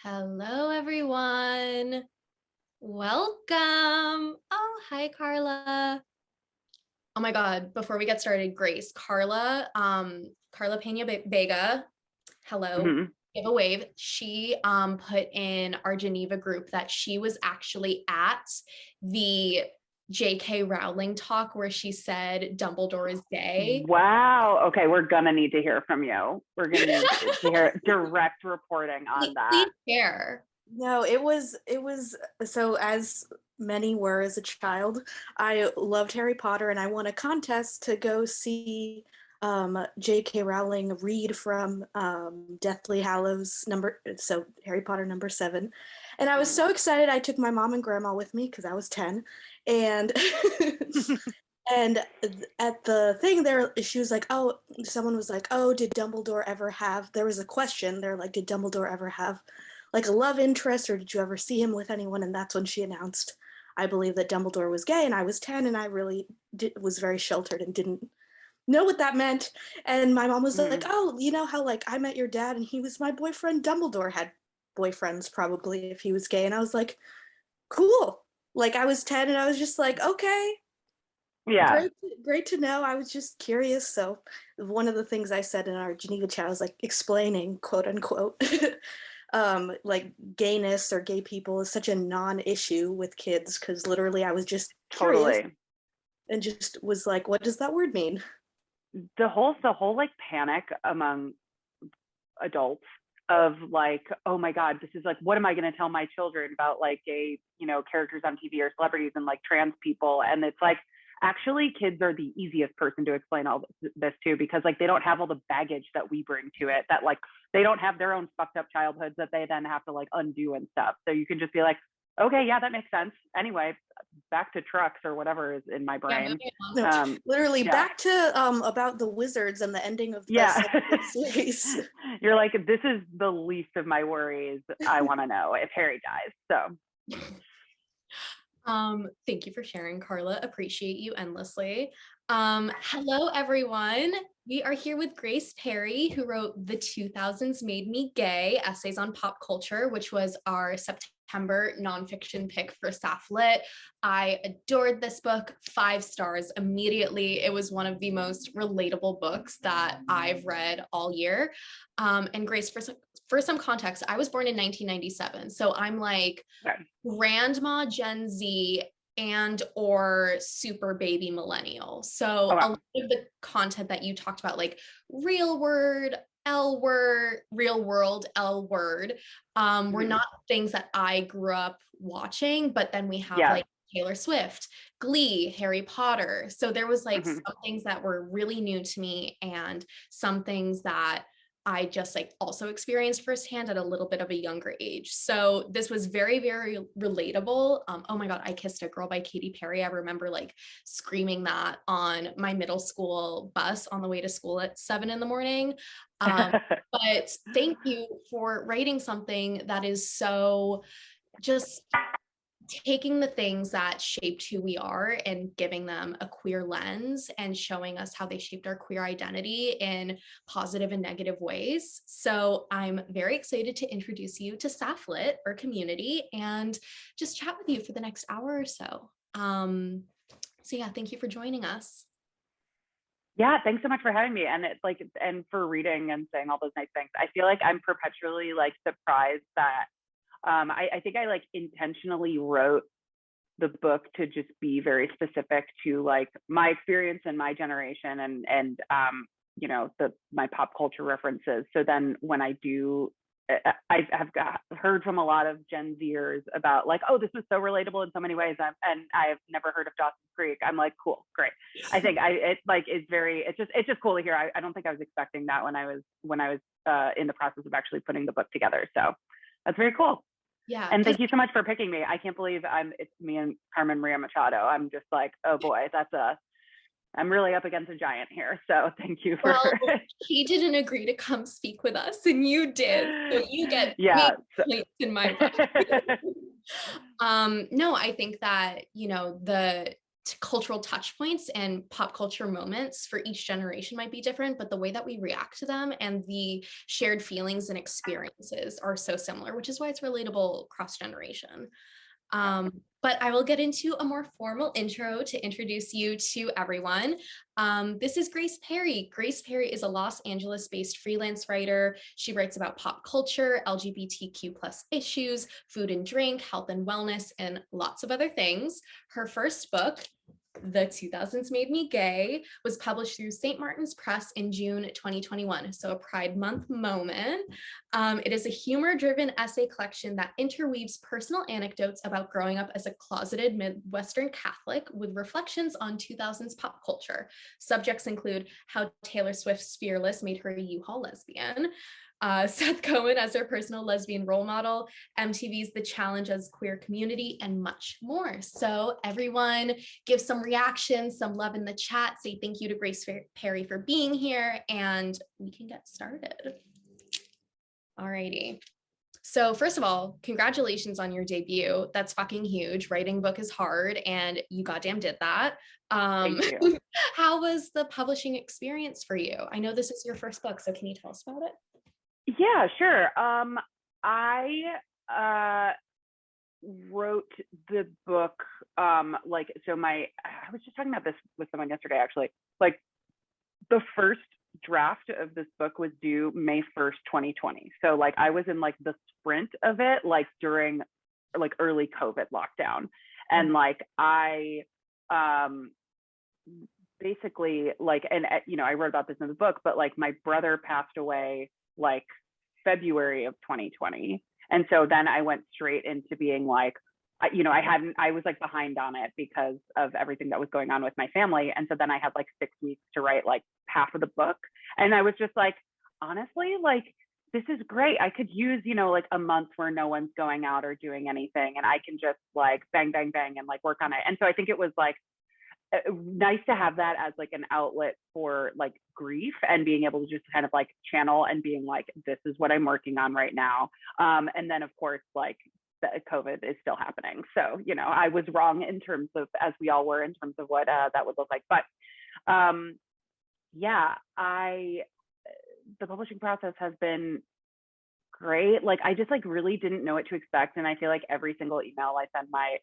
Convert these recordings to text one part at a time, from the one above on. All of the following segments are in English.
Hello, everyone. Welcome. Oh, hi, Carla. Oh my God, before we get started, Grace, Carla Vega, hello, hmm give a wave. She put in our Geneva group that she was actually at the J.K. Rowling talk where she said Dumbledore is gay. Wow. Okay, we're gonna need to hear from you. We're gonna need to hear direct reporting on that. Please share. No, it was so as many were as a child. I loved Harry Potter and I won a contest to go see J.K. Rowling read from Deathly Hallows Harry Potter number 7. And I was so excited I took my mom and grandma with me because I was 10. And and at the thing there, she was like, oh, someone was like, oh, did Dumbledore ever have, there was a question. They're like, did Dumbledore ever have like a love interest or did you ever see him with anyone? And that's when she announced, I believe that Dumbledore was gay and I was 10 and I really was very sheltered and didn't know what that meant. And my mom was like, Mhm. oh, you know how like I met your dad and he was my boyfriend. Dumbledore had boyfriends probably if he was gay. And I was like, cool. Like I was 10 and I was just like, okay, Yeah, great to know. I was just curious. So one of the things I said in our Geneva chat was like explaining, quote unquote, like gayness or gay people is such a non-issue with kids because literally I was just curious totally. and just was like, what does that word mean? The whole like panic among adults of like, oh my God, this is like, what am I gonna tell my children about like gay, characters on TV or celebrities and like trans people? And it's like actually kids are the easiest person to explain all this to because like they don't have all the baggage that we bring to it, that like they don't have their own fucked up childhoods that they then have to like undo and stuff. So you can just be like, okay, yeah, that makes sense. Anyway, back to trucks or whatever is in my Yeah, brain. moving on. No, literally Yeah, back to about the wizards and the ending of the yeah. series. You're like, this is the least of my worries. I want to know if Harry dies. So Thank you for sharing, Carla. Appreciate you endlessly. Hello, everyone. We are here with Grace Perry, who wrote The 2000s Made Me Gay, Essays on Pop Culture, which was our September nonfiction pick for Sapph-Lit. I adored this book, 5 stars immediately. It was one of the most relatable books that I've read all year. And Grace, for some context, I was born in 1997. So I'm like, okay. grandma Gen Z and or super baby millennial. Oh So a wow. lot of the content that you talked about, like real word, L word, real world, L word, were Mhm. not things that I grew up watching. But then we have Yeah. like Taylor Swift, Glee, Harry Potter. So there was like hmm some things that were really new to me and some things that I just like also experienced firsthand at a little bit of a younger age. So this was very, very relatable. Oh my God, I Kissed a Girl by Katy Perry. I remember like screaming that on my middle school bus on the way to school at 7 in the morning. But thank you for writing something that is so just taking the things that shaped who we are and giving them a queer lens and showing us how they shaped our queer identity in positive and negative ways. So I'm very excited to introduce you to Sapph-Lit, our community, and just chat with you for the next hour or so. So yeah, thank you for joining us. Yeah, thanks so much for having me, and it's like, and for reading and saying all those nice things. I feel like I'm perpetually like surprised that I think I like intentionally wrote the book to just be very specific to like my experience and my generation and the my pop culture references. So then when I do, I have heard from a lot of Gen Zers about like, oh, this was so relatable in so many ways, and I've never heard of Dawson's Creek. I'm like, cool, great. I think it like is very, it's just cool to hear. I don't think I was expecting that when I was in the process of actually putting the book together. So that's very cool. Yeah, And because thank you so much for picking me. I can't believe it's me and Carmen Maria Machado. I'm just like, oh boy, I'm really up against a giant here. So thank you for well, he didn't agree to come speak with us, and you did. So you get big yeah. So points in my book. No, I think that, the cultural touch points and pop culture moments for each generation might be different, but the way that we react to them and the shared feelings and experiences are so similar, which is why it's relatable cross generation. But I will get into a more formal intro to introduce you to everyone. This is Grace Perry. Grace Perry is a Los Angeles-based freelance writer. She writes about pop culture, LGBTQ plus issues, food and drink, health and wellness, and lots of other things. Her first book, The 2000s Made Me Gay, was published through St. Martin's Press in June 2021, so a Pride Month moment. It is a humor-driven essay collection that interweaves personal anecdotes about growing up as a closeted Midwestern Catholic with reflections on 2000s pop culture. Subjects include how Taylor Swift's Fearless made her a U-Haul lesbian, Seth Cohen as her personal lesbian role model, MTV's The Challenge as queer community, and much more. So everyone give some reactions, some love in the chat, say thank you to Grace Perry for being here, and we can get started. Alrighty. So first of all, congratulations on your debut. That's fucking huge. Writing a book is hard, and you goddamn did that. Thank you. How was the publishing experience for you? I know this is your first book, so can you tell us about it? Yeah, sure. I wrote the book I was just talking about this with someone yesterday, actually. Like, the first draft of this book was due May 1st, 2020. So like I was in like the sprint of it, like during like early COVID lockdown. And like I basically like, and you know, I wrote about this in the book, but like my brother passed away like February of 2020. And so then I went straight into being like, I was like behind on it because of everything that was going on with my family. And so then I had like 6 weeks to write like half of the book. And I was just like, honestly, like, this is great. I could use, like a month where no one's going out or doing anything. And I can just like bang, bang, bang and like work on it. And so I think it was like nice to have that as like an outlet for like grief and being able to just kind of like channel and being like, this is what I'm working on right now. And then of course, like COVID is still happening. So, I was wrong in terms of, as we all were, in terms of what that would look like. But the publishing process has been great. Like, I just like really didn't know what to expect. And I feel like every single email I send my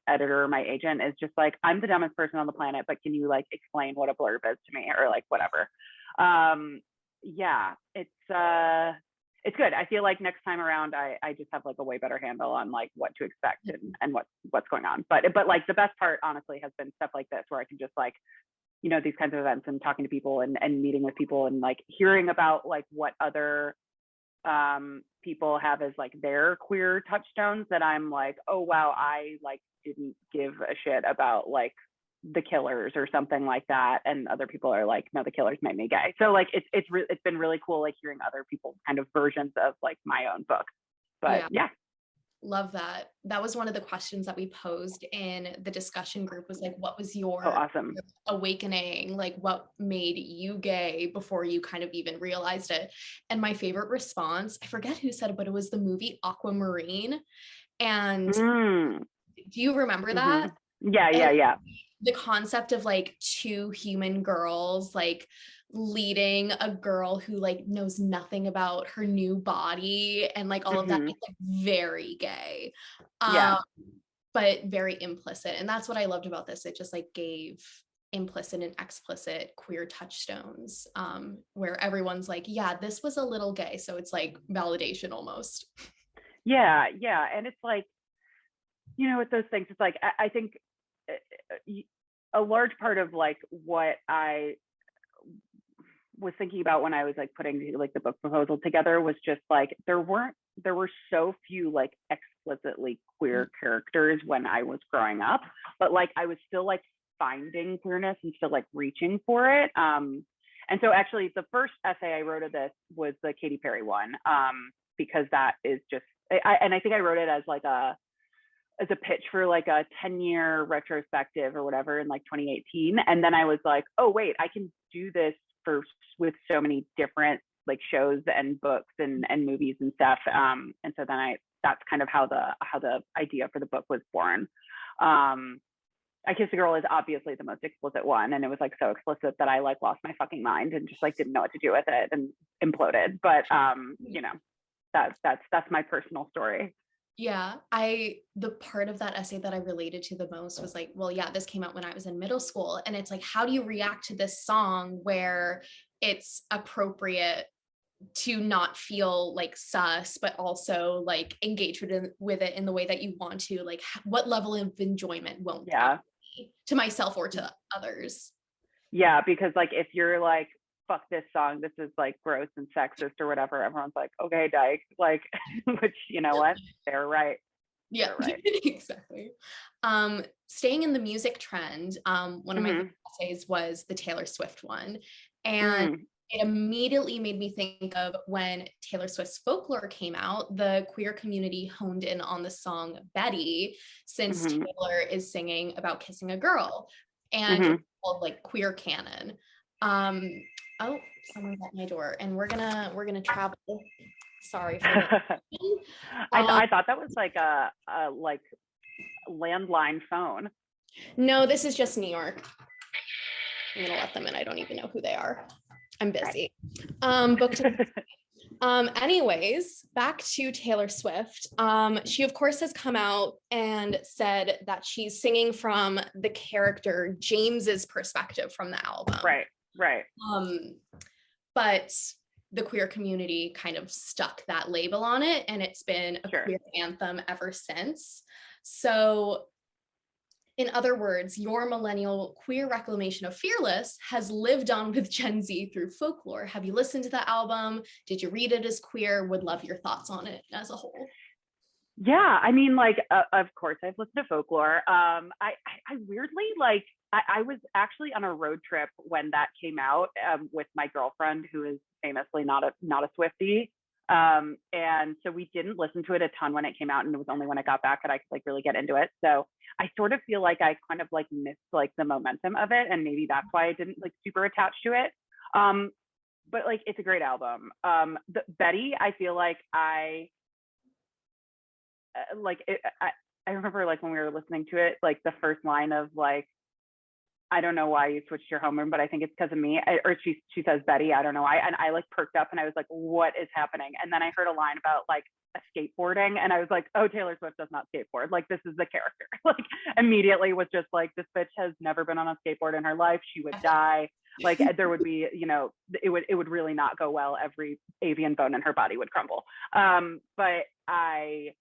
editor, my agent, is just like, I'm the dumbest person on the planet, but can you like explain what a blurb is to me, or like whatever. It's good. I feel like next time around, I just have like a way better handle on like what to expect and what's going on. But like the best part, honestly, has been stuff like this, where I can just like, these kinds of events and talking to people and meeting with people and like hearing about like what other people have as like their queer touchstones, that I'm like, oh wow, I like didn't give a shit about like the Killers or something like that, and other people are like, no, the Killers made me gay. So like it's been really cool like hearing other people's kind of versions of like my own book. But yeah. Love that. That was one of the questions that we posed in the discussion group, was like, what was your awesome awakening? Like, what made you gay before you kind of even realized it? And my favorite response, I forget who said it, but it was the movie Aquamarine. And do you remember that? Yeah. The concept of like two human girls like leading a girl who like knows nothing about her new body and like all of that, it's like very gay, but very implicit. And that's what I loved about this. It just like gave implicit and explicit queer touchstones, where everyone's like, yeah, this was a little gay, so it's like validation almost. Yeah. And it's like, with those things, it's like I think a large part of like what I was thinking about when I was like putting like the book proposal together was just like there were so few like explicitly queer characters when I was growing up, but like I was still like finding queerness and still like reaching for it. And so actually the first essay I wrote of this was the Katy Perry one, because that is just and I think I wrote it as a pitch for like a 10-year retrospective or whatever in like 2018. And then I was like, oh wait, I can do this with so many different like shows and books and movies and stuff. And so then that's kind of how the idea for the book was born. I Kiss a Girl is obviously the most explicit one, and it was like so explicit that I like lost my fucking mind and just like didn't know what to do with it and imploded. But you know, that's my personal story. Yeah, the part of that essay that I related to the most was like, well, yeah, this came out when I was in middle school. And it's like, how do you react to this song where it's appropriate to not feel like sus, but also like engage with it in the way that you want to? Like, what level of enjoyment won't that be to myself or to others? Yeah, because like if you're like, fuck this song, this is like gross and sexist or whatever, everyone's like, okay, dyke, like, which, you know what, they're right. Yeah, They're right. exactly. Staying in the music trend, one of my favorite essays was the Taylor Swift one. And it immediately made me think of when Taylor Swift's Folklore came out, the queer community honed in on the song Betty, since Taylor is singing about kissing a girl. And it's called like queer canon. Oh, someone's at my door, and we're gonna travel. Sorry for that. I thought that was like a like landline phone. No, this is just New York. I'm gonna let them in. I don't even know who they are. I'm busy. Booked. Anyways, back to Taylor Swift. She of course has come out and said that she's singing from the character James's perspective from the album. Right. But the queer community kind of stuck that label on it, and it's been a queer anthem ever since. So in other words, your millennial queer reclamation of Fearless has lived on with Gen Z through Folklore. Have you listened to the album? Did you read it as queer? Would love your thoughts on it as a whole. Yeah, I mean, like, of course, I've listened to Folklore. I weirdly, like, I was actually on a road trip when that came out with my girlfriend, who is famously not a Swiftie. And so we didn't listen to it a ton when it came out, and it was only when I got back that I could like really get into it. So I sort of feel like I kind of like missed like the momentum of it, and maybe that's why I didn't like super attach to it. But like, it's a great album. Betty, I feel like I remember like when we were listening to it, like the first line of like, I don't know why you switched your homeroom, but I think it's because of me. Or she says Betty, I don't know why. And I like perked up and I was like, what is happening? And then I heard a line about like a skateboarding, and I was like, oh, Taylor Swift does not skateboard. Like, this is the character. Like, immediately was just like, this bitch has never been on a skateboard in her life. She would die. Like, there would be, you know, it would really not go well. Every avian bone in her body would crumble. But I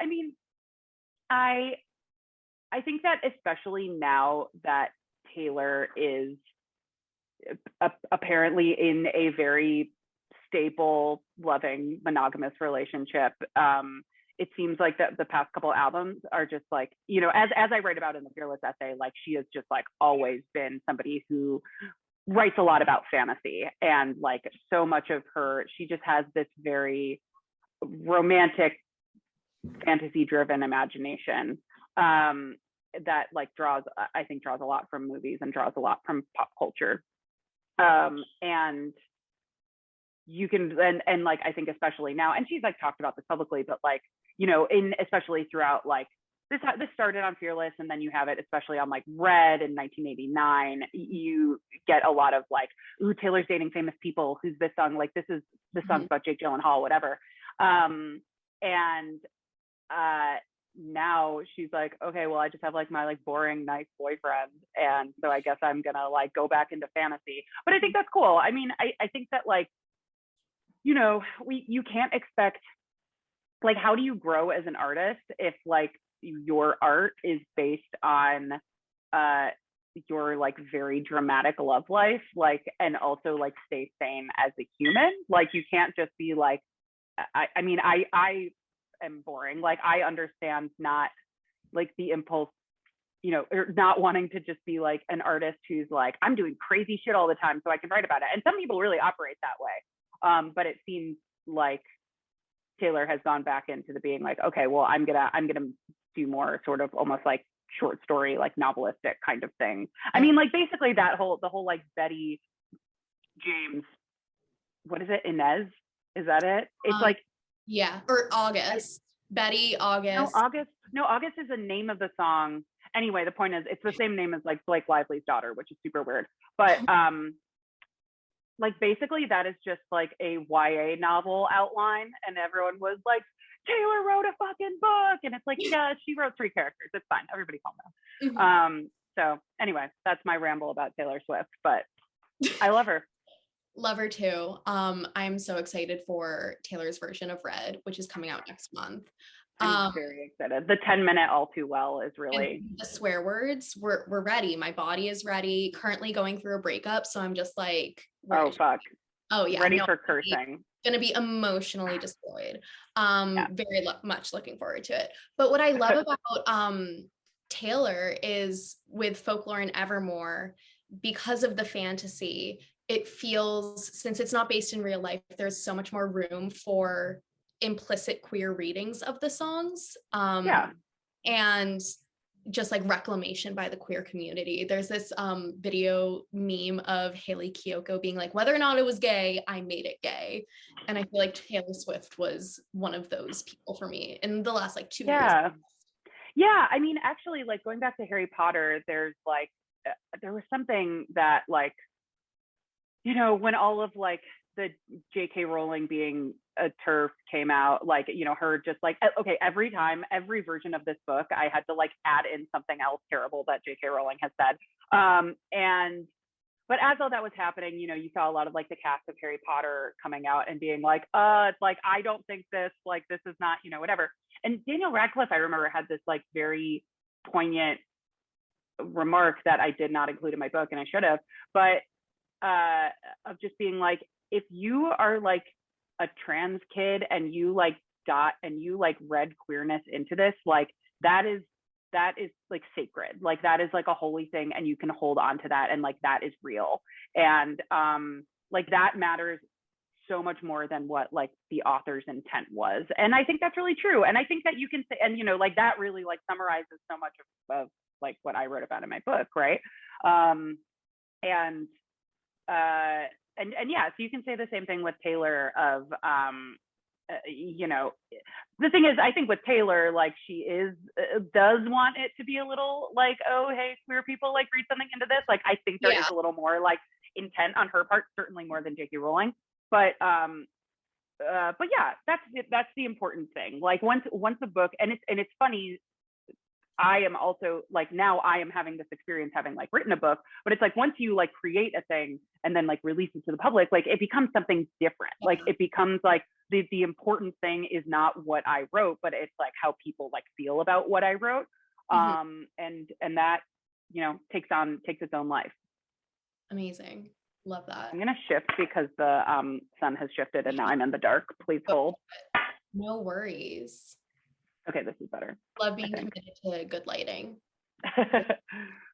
mean, I think that especially now that Taylor is apparently in a very stable, loving, monogamous relationship, it seems like the past couple albums are just like, you know, as I write about in the Fearless essay, like she has just like always been somebody who writes a lot about fantasy, and like so much of her, she just has this very romantic, fantasy driven imagination that like I think draws a lot from movies and draws a lot from pop culture. And you can, and like, I think especially now, and she's like talked about this publicly, but like, you know, especially throughout like this started on Fearless, and then you have it especially on like Red in 1989. You get a lot of like, ooh, Taylor's dating famous people. Who's this song? Like, this song's about Jake Gyllenhaal, whatever. And now she's like, okay, well, I just have like my like boring nice boyfriend, and so I guess I'm gonna like go back into fantasy. But I think that's cool. I mean, I think that like, you know, you can't expect, like, how do you grow as an artist if like your art is based on your like very dramatic love life, like, and also like stay sane as a human? Like, you can't just be like, I mean, I am boring. Like, I understand not like the impulse, you know, or not wanting to just be like an artist who's like, I'm doing crazy shit all the time so I can write about it. And some people really operate that way. But it seems like Taylor has gone back into the being like, okay, well, I'm gonna do more sort of almost like short story, like novelistic kind of thing. I mean, like, basically the whole like Betty, James, what is it, Inez? Is that it? It's like, yeah, or August. Betty, August. No, August is the name of the song. Anyway, the point is, it's the same name as like Blake Lively's daughter, which is super weird. But like basically that is just like a YA novel outline, and everyone was like, Taylor wrote a fucking book, and it's like, yeah, she wrote 3 characters. It's fine. Everybody calm down. So anyway, that's my ramble about Taylor Swift, but I love her. Love her too. I'm so excited for Taylor's version of Red, which is coming out next month. I'm very excited. The 10-minute All Too Well is really, the swear words. We're ready. My body is ready. Currently going through a breakup, so I'm just like, oh fuck, oh yeah, ready for cursing. Gonna be emotionally destroyed. Very much looking forward to it. But what I love about Taylor is with Folklore and Evermore, because of the fantasy, it feels, since it's not based in real life, there's so much more room for implicit queer readings of the songs. And just like reclamation by the queer community. There's this video meme of Haley Kiyoko being like, whether or not it was gay, I made it gay. And I feel like Taylor Swift was one of those people for me in the last like 2 years. Yeah, I mean, actually, like going back to Harry Potter, there's like, there was something that like, you know, when all of like the J.K. Rowling being a TERF came out, like, you know, her just like, okay, every time, every version of this book, I had to like add in something else terrible that J.K. Rowling has said. But as all that was happening, you know, you saw a lot of like the cast of Harry Potter coming out and being like, it's like, I don't think this, like, this is not, you know, whatever. And Daniel Radcliffe, I remember, had this like very poignant remark that I did not include in my book, and I should have, but of just being like, if you are like a trans kid and you like read queerness into this, like that is like sacred, like that is like a holy thing, and you can hold on to that, and like that is real, and like that matters so much more than what like the author's intent was. And I think that's really true, and I think that you can say, and you know, like that really like summarizes so much of like what I wrote about in my book, right? And yeah, so you can say the same thing with Taylor of you know, the thing is, I think with Taylor, like she does want it to be a little like, oh, hey, queer people, like read something into this. Like I think there is a little more like intent on her part, certainly more than J.K. Rowling. But yeah, that's the important thing. Like once a book, and it's funny, I am also like, now I am having this experience having like written a book, but it's like once you like create a thing and then like release it to the public, like it becomes something different. Like it becomes like the important thing is not what I wrote, but it's like how people like feel about what I wrote. And that, you know, takes its own life. Amazing. Love that. I'm gonna shift because the sun has shifted and now I'm in the dark. Please hold. No worries. Okay, this is better. Love being committed to good lighting. Well,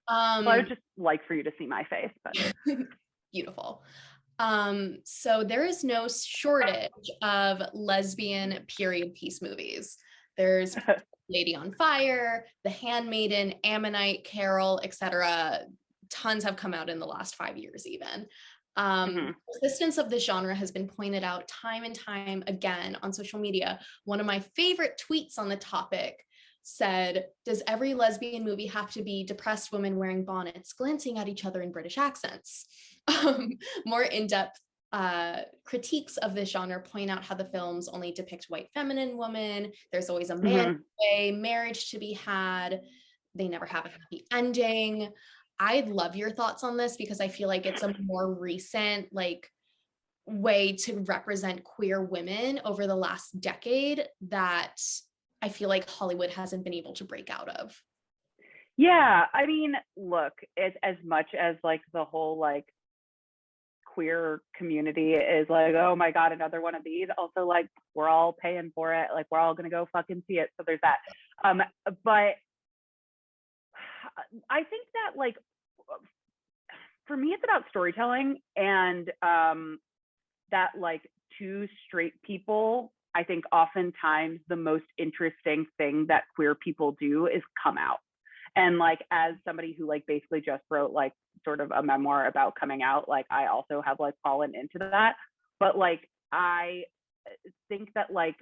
I would just like for you to see my face, but beautiful. So there is no shortage of lesbian period piece movies. There's Lady on Fire, The Handmaiden, Ammonite, Carol, etc. Tons have come out in the last 5 years even. Persistence of this genre has been pointed out time and time again on social media. One of my favorite tweets on the topic said, does every lesbian movie have to be depressed women wearing bonnets glancing at each other in British accents? More in-depth critiques of this genre point out how the films only depict white feminine women. There's always a man way, marriage to be had. They never have a happy ending. I'd love your thoughts on this because I feel like it's a more recent like way to represent queer women over the last decade that I feel like Hollywood hasn't been able to break out of. Yeah, I mean, look, as much as like the whole like queer community is like, oh my God, another one of these. Also, like, we're all paying for it. Like, we're all gonna go fucking see it. So there's that. But I think that like for me, it's about storytelling, and that like two straight people, I think oftentimes the most interesting thing that queer people do is come out. And like as somebody who like basically just wrote like sort of a memoir about coming out, like I also have like fallen into that. But like I think that like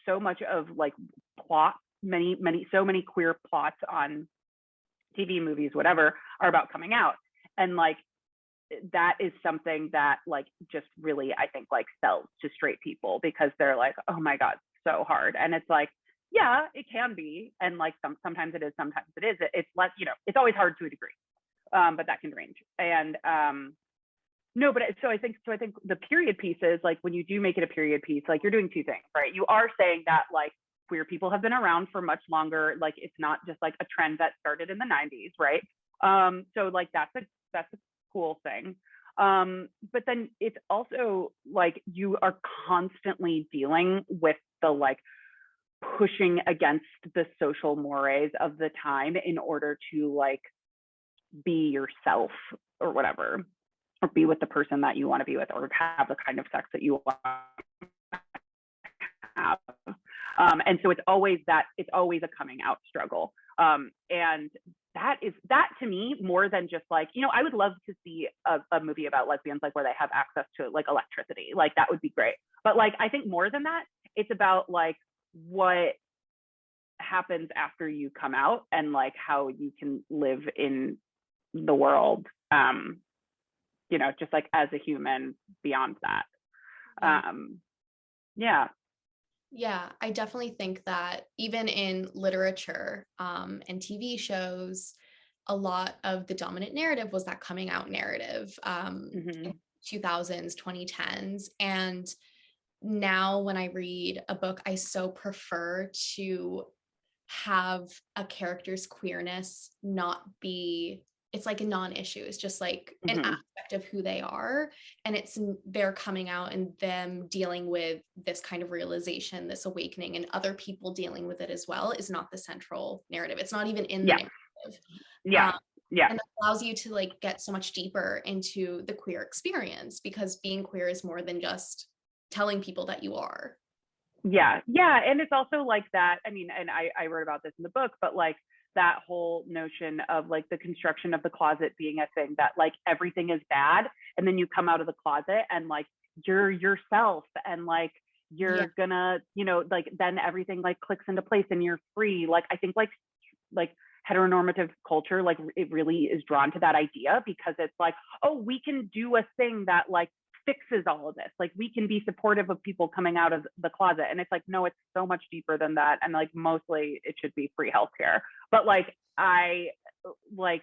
so much of like plot, so many queer plots on TV, movies, whatever, are about coming out. And like, that is something that like just really, I think, like sells to straight people, because they're like, oh my God, so hard. And it's like, yeah, it can be. And like sometimes it is, sometimes it is. It's less, you know, it's always hard to a degree, but that can range. And no, but so I think the period pieces, like when you do make it a period piece, like you're doing two things, right? You are saying that like queer people have been around for much longer. Like it's not just like a trend that started in the 90s, right? So like that's a cool thing. But then it's also like you are constantly dealing with the like pushing against the social mores of the time in order to like be yourself or whatever, or be with the person that you want to be with, or have the kind of sex that you want to have. And so it's always a coming out struggle. And that to me, more than just like, you know, I would love to see a movie about lesbians, like where they have access to like electricity, like that would be great. But like, I think more than that, it's about like what happens after you come out, and like how you can live in the world, you know, just like as a human beyond that. Yeah. Yeah, I definitely think that even in literature and TV shows, a lot of the dominant narrative was that coming out narrative in 2000s, 2010s. And now when I read a book, I so prefer to have a character's queerness not be, it's like a non-issue. It's just like an aspect of who they are, and it's their coming out and them dealing with this kind of realization, this awakening, and other people dealing with it as well is not the central narrative. It's not even in the narrative. And that allows you to like get so much deeper into the queer experience, because being queer is more than just telling people that you are. Yeah. And it's also like that, I mean, and I wrote about this in the book, but like that whole notion of like the construction of the closet being a thing that like everything is bad, and then you come out of the closet and like you're yourself, and like you're gonna, you know, like then everything like clicks into place and you're free. Like I think like heteronormative culture, like it really is drawn to that idea, because it's like, oh, we can do a thing that like fixes all of this. Like we can be supportive of people coming out of the closet. And it's like, no, it's so much deeper than that. And like mostly it should be free healthcare. But like I like,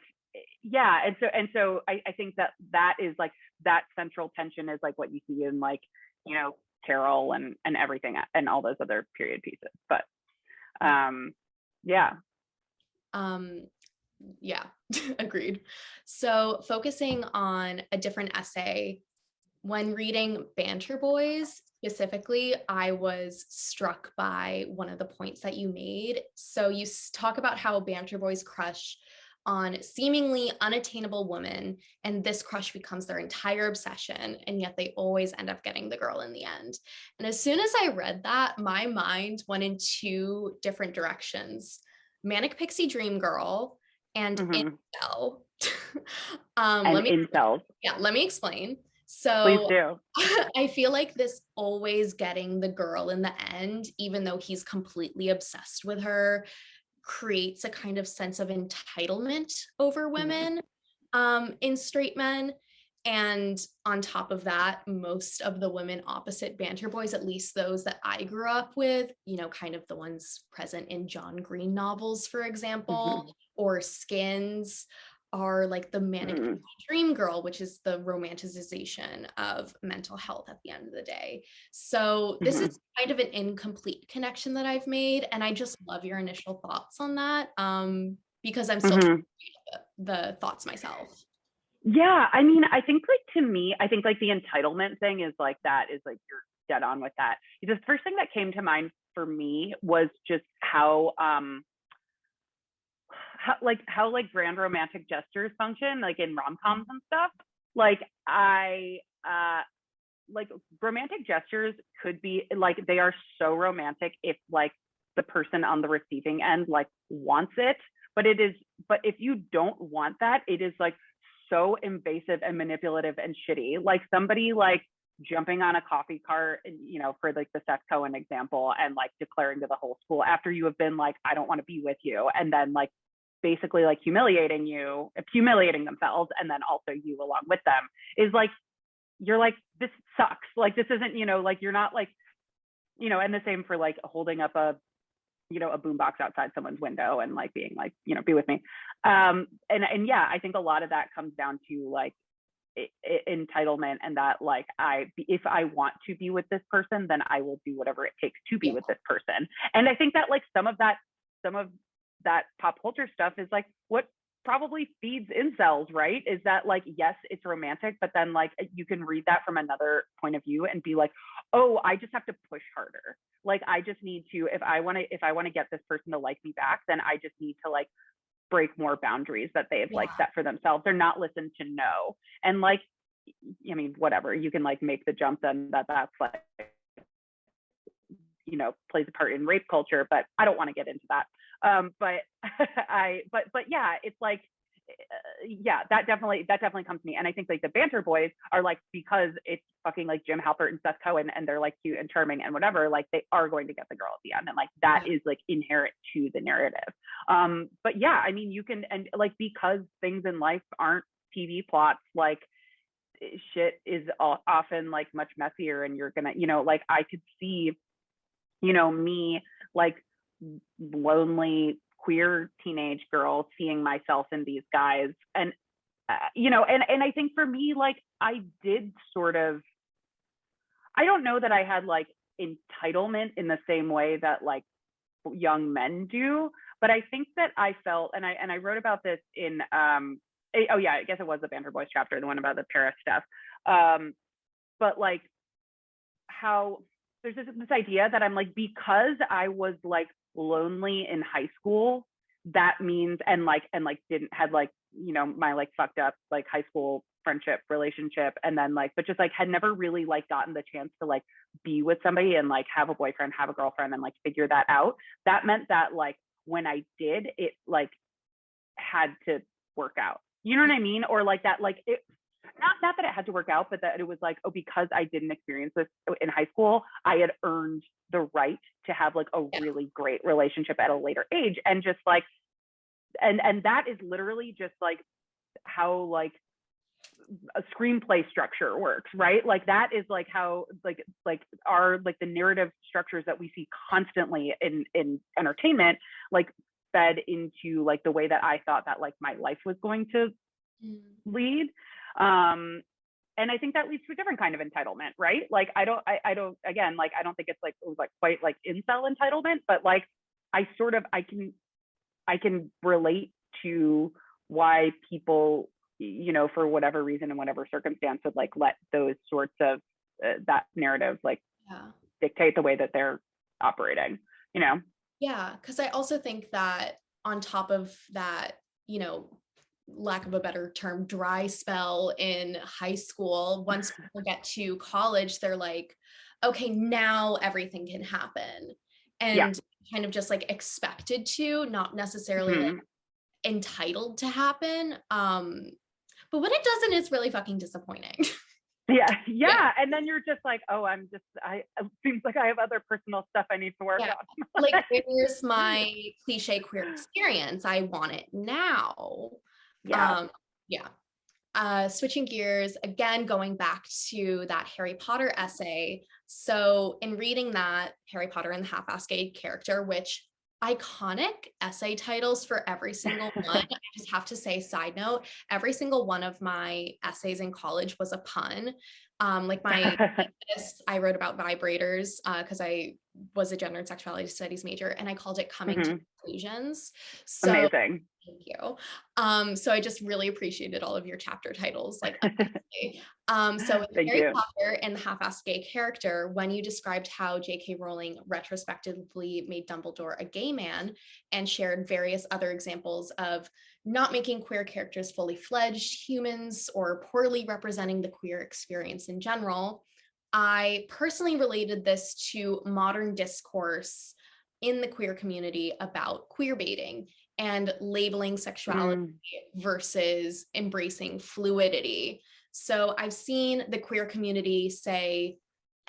yeah. And so I think that is like that central tension is like what you see in like, you know, Carol and everything and all those other period pieces. But yeah. Yeah, agreed. So focusing on a different essay, when reading Banter Boys specifically, I was struck by one of the points that you made. So you talk about how Banter Boys crush on seemingly unattainable women, and this crush becomes their entire obsession, and yet they always end up getting the girl in the end. And as soon as I read that, my mind went in two different directions: Manic Pixie Dream Girl and incel. Incels. Yeah, let me explain. Please So do. I feel like this always getting the girl in the end, even though he's completely obsessed with her, creates a kind of sense of entitlement over women in straight men. And on top of that, most of the women opposite Banter Boys, at least those that I grew up with, you know, kind of the ones present in John Green novels, for example, or Skins, are like the manic dream girl, which is the romanticization of mental health at the end of the day. So this is kind of an incomplete connection that I've made, and I just love your initial thoughts on that, because I'm still trying to read the thoughts myself. Yeah, I mean, I think like to me, I think like the entitlement thing is like that is like you're dead on with that. The first thing that came to mind for me was just how grand romantic gestures function like in rom-coms and stuff. Like like romantic gestures could be like, they are so romantic if like the person on the receiving end like wants it, but if you don't want that, it is like so invasive and manipulative and shitty. Like somebody like jumping on a coffee cart, you know, for like the Seth Cohen example, and like declaring to the whole school after you have been like, I don't want to be with you, and then like basically like humiliating themselves, and then also you along with them, is like, you're like, this sucks. Like, this isn't, like, you're not like, and the same for like holding up a boombox outside someone's window and like being like, be with me. And yeah, I think a lot of that comes down to like entitlement, and that like, if I want to be with this person, then I will do whatever it takes to be with this person. And I think that like some of that pop culture stuff is like what probably feeds incels, right? Is that like, yes, it's romantic, but then like you can read that from another point of view and be like, oh, I just have to push harder. Like, I just need to, if I want to get this person to like me back, then I just need to like break more boundaries that they've like set for themselves, or not listen to no. And like, I mean, whatever, you can like make the jump then that's like, plays a part in rape culture, but I don't want to get into that. But yeah, it's like, yeah, that definitely comes to me. And I think like the banter boys are like, because it's fucking like Jim Halpert and Seth Cohen, and they're like cute and charming and whatever, like they are going to get the girl at the end, and like that is like inherent to the narrative. But yeah, I mean, you can, and like, because things in life aren't TV plots, like shit is often like much messier, and you're gonna, like, I could see, me like lonely queer teenage girl seeing myself in these guys. And and I think for me, like, I did sort of, I don't know that I had like entitlement in the same way that like young men do, but I think that I felt, and I wrote about this in oh yeah, I guess it was the Banter Boys chapter, the one about the Paris stuff. But like, how there's this idea that I'm like, because I was like lonely in high school, that means, and didn't had like, my like fucked up like high school friendship relationship, and then like, but just like had never really like gotten the chance to like be with somebody and like have a boyfriend, have a girlfriend, and like figure that out. That meant that like when I did, it like had to work out. You know what I mean? Or like that, like it, not that it had to work out, but that it was like, oh, because I didn't experience this in high school, I had earned the right to have like a really great relationship at a later age. And just like, and that is literally just like how like a screenplay structure works, right? Like that is like how like our like the narrative structures that we see constantly in entertainment, like fed into like the way that I thought that like my life was going to lead. And I think that leads to a different kind of entitlement, right? Like I don't again, like I don't think it's like it was like quite like incel entitlement, but like I can relate to why people, for whatever reason and whatever circumstance, would like let those sorts of that narrative like dictate the way that they're operating, Yeah, because I also think that on top of that, lack of a better term, dry spell in high school, once people get to college, they're like, okay, now everything can happen. And kind of just like expected to, not necessarily like entitled to happen. But when it doesn't, it's really fucking disappointing. Yeah. And then you're just like, oh, it seems like I have other personal stuff I need to work on. Like, here's my cliche queer experience. I want it now. Switching gears again, going back to that Harry Potter essay. So in reading that, Harry Potter and the Half-Assed Gay Character, which iconic essay titles for every single one. I just have to say, side note, every single one of my essays in college was a pun. Like my I wrote about vibrators because I was a gender and sexuality studies major, and I called it Coming to Conclusions. So amazing. Thank you. So I just really appreciated all of your chapter titles. Like, so in Harry Potter and the Half-Assed Gay Character, when you described how J.K. Rowling retrospectively made Dumbledore a gay man and shared various other examples of not making queer characters fully fledged humans or poorly representing the queer experience in general, I personally related this to modern discourse in the queer community about queer baiting and labeling sexuality versus embracing fluidity. So I've seen the queer community say,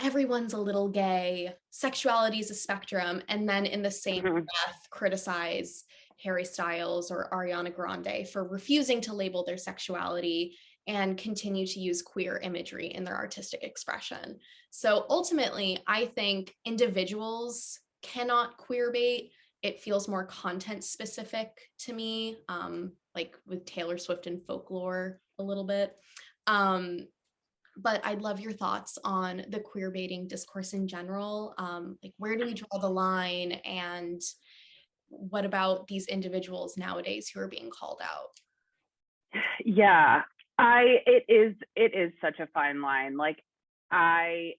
everyone's a little gay, sexuality is a spectrum, and then in the same breath criticize Harry Styles or Ariana Grande for refusing to label their sexuality and continue to use queer imagery in their artistic expression. So ultimately, I think individuals cannot queer bait. It feels more content specific to me, like with Taylor Swift and folklore a little bit. But I'd love your thoughts on the queer baiting discourse in general. Like, where do we draw the line? And what about these individuals nowadays who are being called out? Yeah, it is such a fine line. Like, I,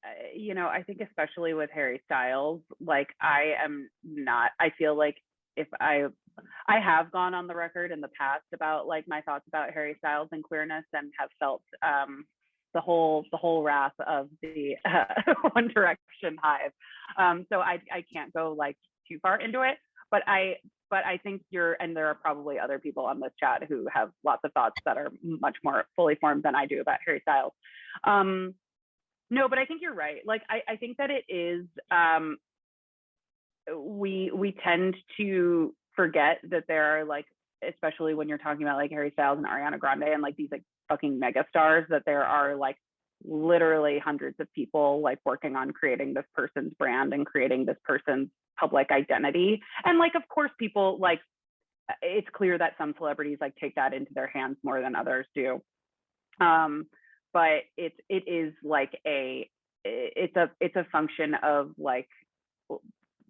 I think especially with Harry Styles, like I feel like if I have gone on the record in the past about like my thoughts about Harry Styles and queerness, and have felt the whole wrath of the One Direction hive. So I can't go like too far into it, but I think and there are probably other people on this chat who have lots of thoughts that are much more fully formed than I do about Harry Styles. No, but I think you're right. Like, I think that it is, we tend to forget that there are like, especially when you're talking about like Harry Styles and Ariana Grande and like these like fucking mega stars, that there are like literally hundreds of people like working on creating this person's brand and creating this person's public identity. And like, of course, people like, it's clear that some celebrities like take that into their hands more than others do. But it is like it's a function of like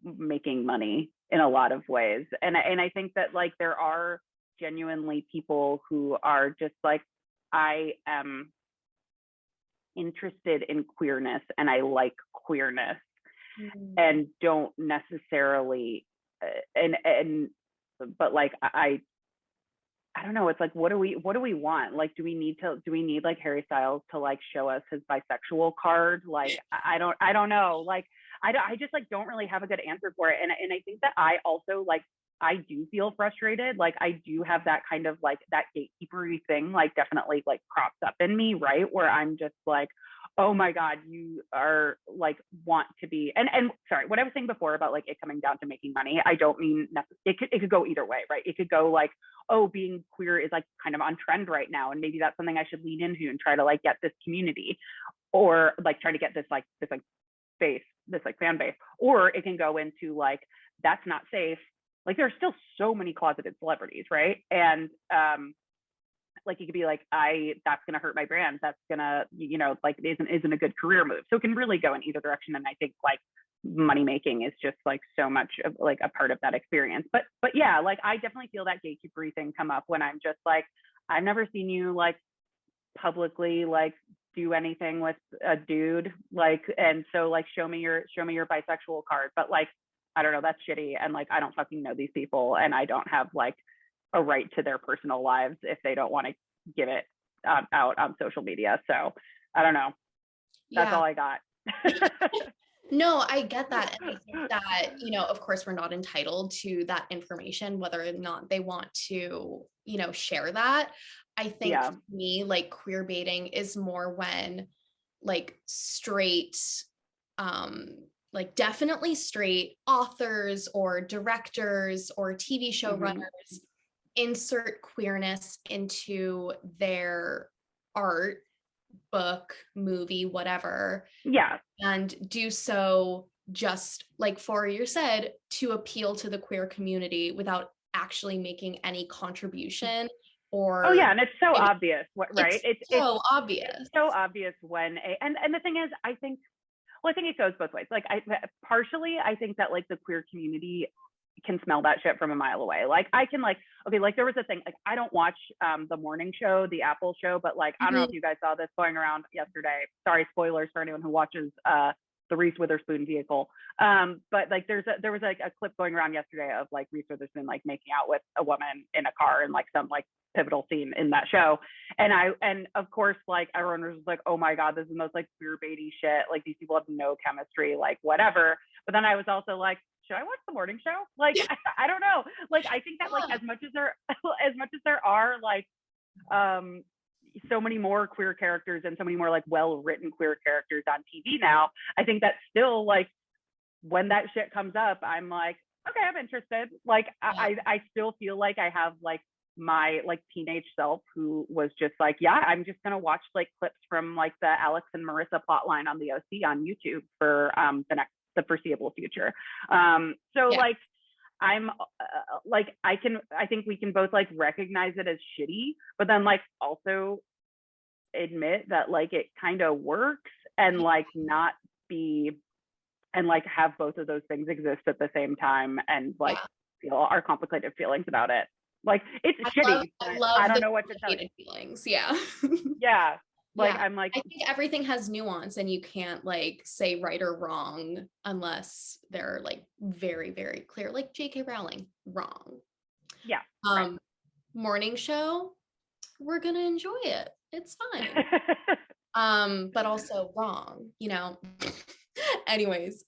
making money in a lot of ways. And I think that like there are genuinely people who are just like, I am interested in queerness and I like queerness, and don't necessarily but like I don't know. It's like, what do we want? Like, do we need like Harry Styles to like show us his bisexual card? Like, I don't know. Like, I just like don't really have a good answer for it. And I think that I also like, I do feel frustrated. Like, I do have that kind of like that gatekeepery thing, like definitely like crops up in me, right? Where I'm just like, oh my God, you are like want to be, and sorry, what I was saying before about like it coming down to making money, I don't mean it could go either way, right? It could go like, oh, being queer is like kind of on trend right now, and maybe that's something I should lean into and try to like get this community, or like try to get this base, this like fan base. Or it can go into like, that's not safe. Like, there are still so many closeted celebrities, right? And like, you could be like, that's gonna hurt my brand, that's gonna, like, it isn't a good career move. So it can really go in either direction. And I think like money making is just like so much of like a part of that experience. But yeah, like I definitely feel that gatekeeper thing come up when I'm just like, I've never seen you like publicly like do anything with a dude, like, and so like show me your bisexual card. But like, I don't know, that's shitty. And like, I don't fucking know these people, and I don't have like a right to their personal lives if they don't want to give it out on social media. So I don't know. That's all I got. No, I get that. And I think that, of course, we're not entitled to that information, whether or not they want to, share that. I think for me, like, queer baiting is more when like straight, like definitely straight authors or directors or TV show runners insert queerness into their art, book, movie, whatever. Yeah. And do so just like Fourier said, to appeal to the queer community without actually making any contribution or. Oh yeah, and it's so obvious, right? It's so obvious. It's so obvious when and the thing is, I think it goes both ways. Like, I think that like the queer community can smell that shit from a mile away. Like, I can like, okay, like there was a thing, like I don't watch the morning show, the Apple show, but like I don't know if you guys saw this going around yesterday. Sorry, spoilers for anyone who watches the Reese Witherspoon vehicle. But like there was like a clip going around yesterday of like Reese Witherspoon like making out with a woman in a car in like some like pivotal scene in that show. And of course, like everyone was like, oh my God, this is the most like queer baity shit. Like, these people have no chemistry, like whatever. But then I was also like, should I watch the morning show? Like, I don't know. Like, I think that like as much as there are like so many more queer characters and so many more like well-written queer characters on TV now, I think that still like when that shit comes up, I'm like, okay, I'm interested. Like, I still feel like I have like my like teenage self who was just like, yeah, I'm just gonna watch like clips from like the Alex and Marissa plotline on the OC on YouTube for the foreseeable future. So Yeah. like I'm like I think we can both like recognize it as shitty, but then like also admit that like it kind of works and like not be and like have both of those things exist at the same time and like Yeah. feel our complicated feelings about it. Like it's shitty, I but I love don't the know what to tell you. complicated feelings. Yeah. Yeah. Like Yeah. I'm like, I think everything has nuance and you can't like say right or wrong unless they're like very, very clear. Like JK Rowling, wrong. yeah, right. Um, morning show, we're gonna enjoy it. It's fine. But also wrong, you know. Anyways,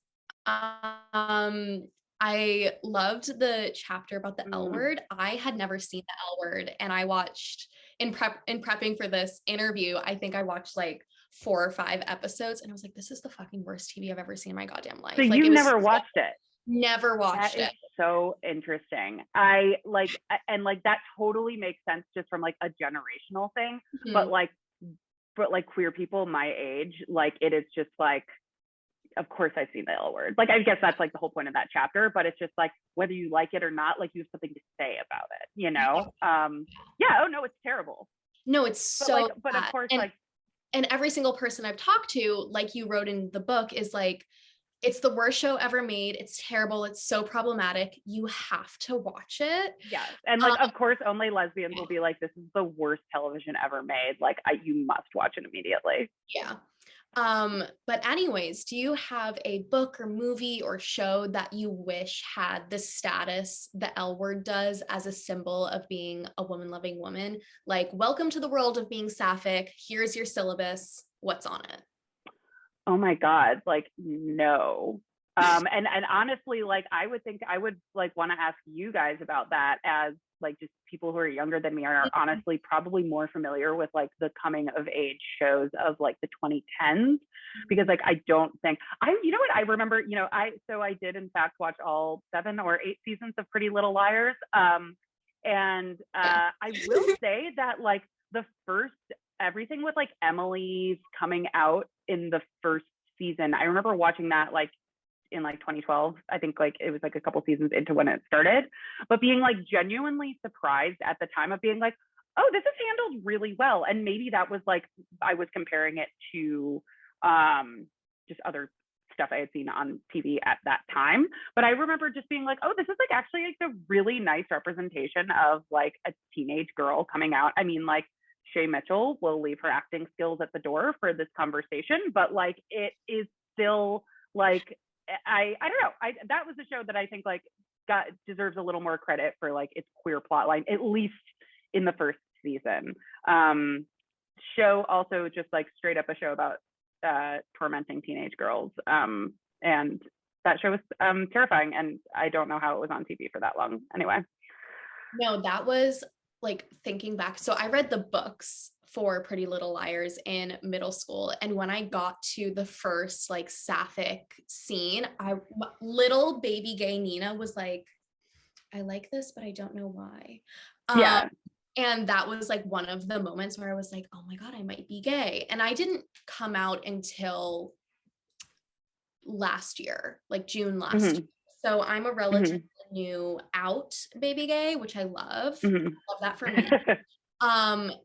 I loved the chapter about the L Mm. word. I had never seen the L word, and I watched in prepping for this interview, I think I watched like 4 or 5 episodes, and I was like, this is the fucking worst TV I've ever seen in my goddamn So life. Like it you've was never watched it. never That watched is it. so interesting. I like, and like that totally makes sense just from like a generational thing. Mhm. But like, queer people my age, like it is just like, of course I've seen the L word. Like I guess that's like the whole point of that chapter, but it's just like whether you like it or not, like you have something to say about it, you know? Yeah, oh no, it's terrible. No, it's But like, so but of bad. course, And like, every single person I've talked to, like you wrote in the book, is like, it's the worst show ever made. It's terrible. It's so problematic. You have to watch it. yeah. And like, of course, only lesbians will be like, this is the worst television ever made. Like, you must watch it immediately. Yeah. But anyways, do you have a book or movie or show that you wish had the status the L word does as a symbol of being a woman-loving woman? Like, welcome to the world of being sapphic. Here's your syllabus. What's on it? Oh my God, like no. And honestly, like I would think I would like want to ask you guys about that as like just people who are younger than me are honestly probably more familiar with like the coming of age shows of like the 2010s because like I don't think you know what I remember, you know, I did in fact watch all 7 or 8 seasons of Pretty Little Liars. And Yeah. I will say that like the first everything with like Emily's coming out in the first season. I remember watching that like in like 2012. I think like it was like a couple seasons into when it started, but being like genuinely surprised at the time of being like, oh, this is handled really well. And maybe that was like I was comparing it to just other stuff I had seen on TV at that time. But I remember just being like, oh, this is like actually like a really nice representation of like a teenage girl coming out. I mean, like Shay Mitchell will leave her acting skills at the door for this conversation, but like it is still like I don't know. That was a show that I think like deserves a little more credit for like its queer plotline, at least in the first season. Show also just like straight up a show about tormenting teenage girls. And that show was terrifying, and I don't know how it was on TV for that long. Anyway. No, that was like thinking back. So I read the books for Pretty Little Liars in middle school. And when I got to the first like sapphic scene, little baby gay Nina was like, I like this, but I don't know why. Yeah. And that was like one of the moments where I was like, oh my God, I might be gay. And I didn't come out until last year, like June last year. So I'm a relatively new out baby gay, which I love. I love that for me.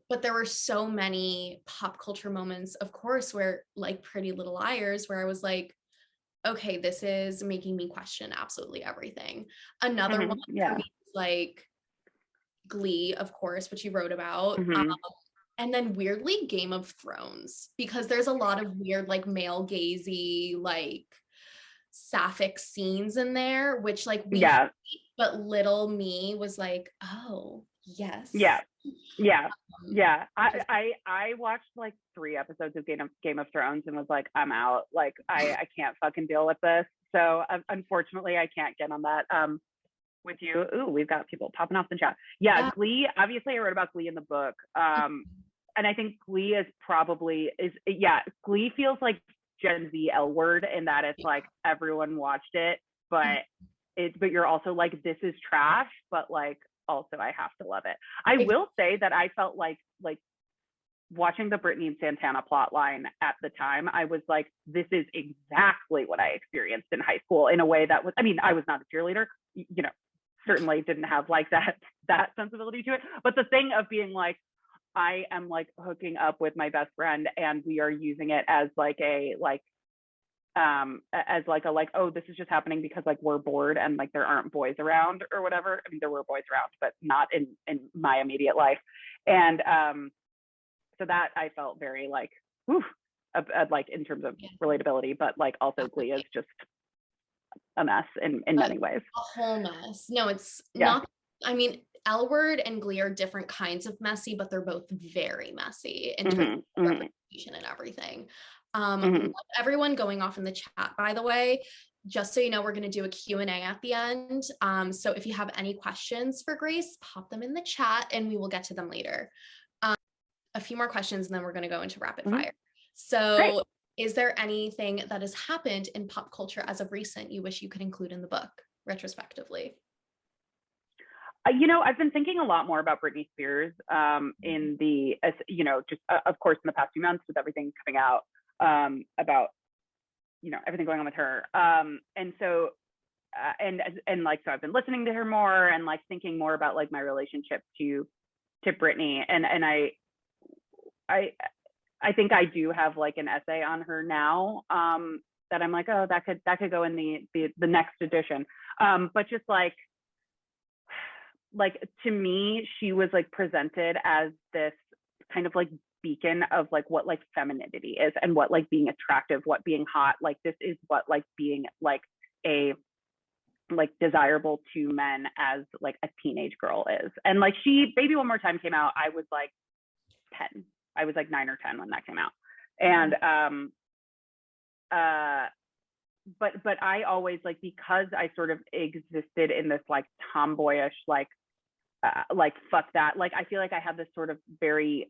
But there were so many pop culture moments, of course, where like Pretty Little Liars, where I was like, okay, this is making me question absolutely everything. Another one Yeah. for me is like Glee, of course, which you wrote about. And then weirdly Game of Thrones, because there's a lot of weird like male gazy like sapphic scenes in there, which like we hate, but little me was like, oh yes. I watched like 3 episodes of Game of Thrones and was like, I'm out. Like I can't fucking deal with this. So unfortunately I can't get on that with you. Ooh, we've got people popping off the chat. Yeah, Glee, obviously I wrote about Glee in the book. And I think Glee Glee feels like Gen Z L word in that it's like everyone watched it, but but you're also like, this is trash, but like also I have to love it. I will say that I felt like watching the Britney and Santana plot line at the time, I was like, this is exactly what I experienced in high school in a way that was, I mean, I was not a cheerleader, you know, certainly didn't have like that sensibility to it. But the thing of being like, I am like hooking up with my best friend and we are using it as like a oh, this is just happening because like we're bored and like there aren't boys around or whatever. I mean, there were boys around, but not in my immediate life. And so that I felt very like, whew, like in terms of relatability, but like also Glee is just a mess in many ways. A whole mess. No, it's not. I mean, L Word and Glee are different kinds of messy, but they're both very messy in terms of representation and everything. Everyone going off in the chat, by the way, just so you know, we're going to do a Q&A at the end. So if you have any questions for Grace, pop them in the chat and we will get to them later. A few more questions and then we're going to go into rapid fire. So great. Is there anything that has happened in pop culture as of recent you wish you could include in the book retrospectively? You know, I've been thinking a lot more about Britney Spears in the, you know, just of course in the past few months with everything coming out about, you know, everything going on with her. And so, and like, so I've been listening to her more and like thinking more about like my relationship to Britney. And I think I do have like an essay on her now that I'm like, oh, that could go in the next edition. But just like to me, she was like presented as this kind of like beacon of like what like femininity is and what like being attractive, what being hot, like this is what like being like a like desirable to men as like a teenage girl is. And like Baby One More Time came out, I was like 10. I was like 9 or 10 when that came out. And but I always like, because I sort of existed in this like tomboyish like fuck that, like I feel like I had this sort of very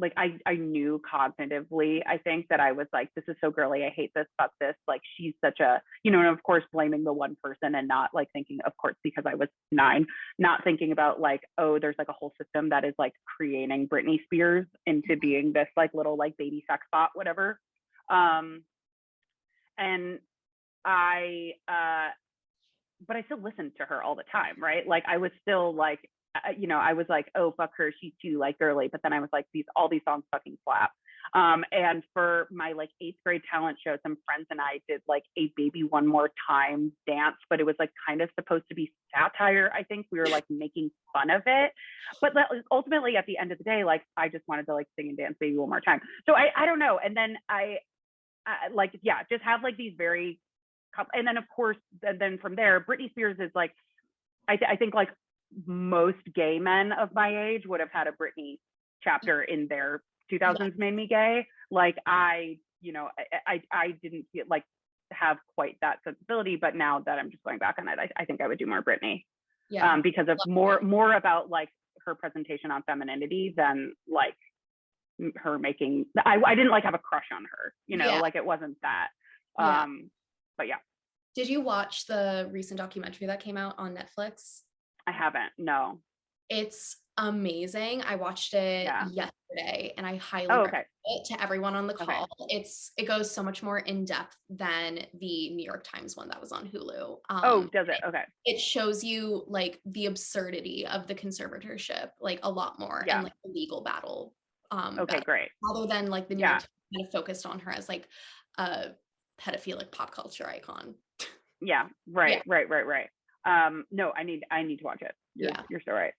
like I knew cognitively, I think, that I was like, this is so girly, I hate this, fuck this, like she's such a, you know, and of course blaming the one person and not like thinking, of course, because I was 9, not thinking about like, oh, there's like a whole system that is like creating Britney Spears into being this like little like baby sex bot, whatever. And but I still listened to her all the time, right? Like I was still like, you know, I was like, oh, fuck her, she's too like girly. But then I was like, all these songs fucking slap. And for my like 8th grade talent show, some friends and I did like a Baby One More Time dance, but it was like kind of supposed to be satire. I think we were like making fun of it, but ultimately at the end of the day, like I just wanted to like sing and dance Baby One More Time. So I don't know. And then I like, yeah, just have like these very, and then of course, then from there, Britney Spears is like, I think like most gay men of my age would have had a Britney chapter in their 2000s made me gay. Like you know, I didn't feel like have quite that sensibility, but now that I'm just going back on it, I think I would do more Britney. Because of more about like her presentation on femininity than like her making, I didn't like have a crush on her, you know, like it wasn't that. But yeah. Did you watch the recent documentary that came out on Netflix? I haven't, no. It's amazing. I watched it yesterday and I highly recommend it to everyone on the call. It goes so much more in depth than the New York Times one that was on Hulu. Does it? Okay. It shows you like the absurdity of the conservatorship, like a lot more, and like the legal battle. Great. Rather than like the New York Times kind of focused on her as like a pedophilic pop culture icon. Right. No, I need to watch it. You're so right.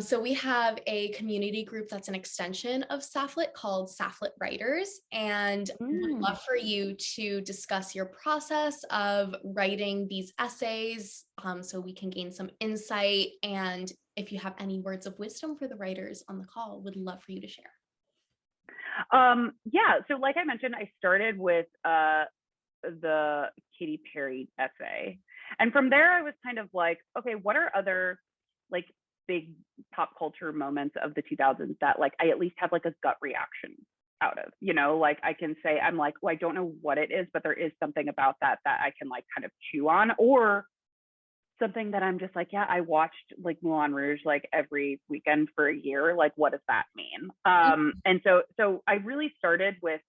So we have a community group that's an extension of Sapph-Lit called Sapph-Lit Writers, and would love for you to discuss your process of writing these essays, so we can gain some insight. And if you have any words of wisdom for the writers on the call, would love for you to share. So like I mentioned, I started with the Katy Perry essay, and from there I was kind of like, okay, what are other like big pop culture moments of the 2000s that like I at least have like a gut reaction out of, you know, like I can say, I'm like, well, I don't know what it is, but there is something about that that I can like kind of chew on, or something that I'm just like, yeah, I watched like Moulin Rouge like every weekend for a year. Like, what does that mean? And so I really started with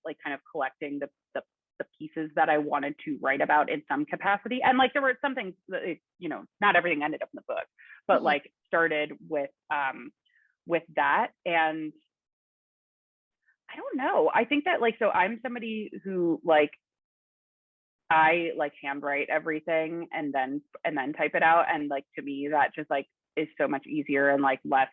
like kind of collecting the pieces that I wanted to write about in some capacity. And like there were some things that, you know, not everything ended up in the book, but like started with that. And I don't know. I think that like, so I'm somebody who like, I like handwrite everything and then type it out. And like to me, that just like is so much easier and like less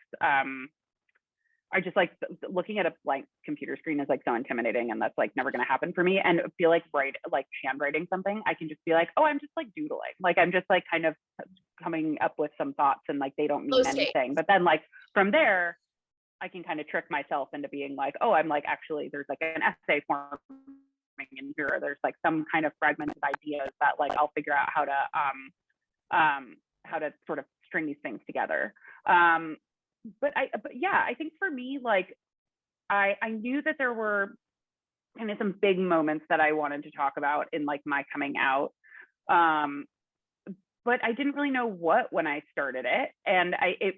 I just like looking at a blank computer screen is like so intimidating, and that's like never gonna happen for me. And I feel like handwriting something, I can just be like, oh, I'm just like doodling. Like I'm just like kind of coming up with some thoughts and like they don't mean anything. But then like from there, I can kind of trick myself into being like, oh, I'm like actually there's like an essay forming in here. There's like some kind of fragmented ideas that like I'll figure out how to sort of string these things together. But yeah, I think for me, like I knew that there were kind of some big moments that I wanted to talk about in like my coming out. But I didn't really know what when I started it, and it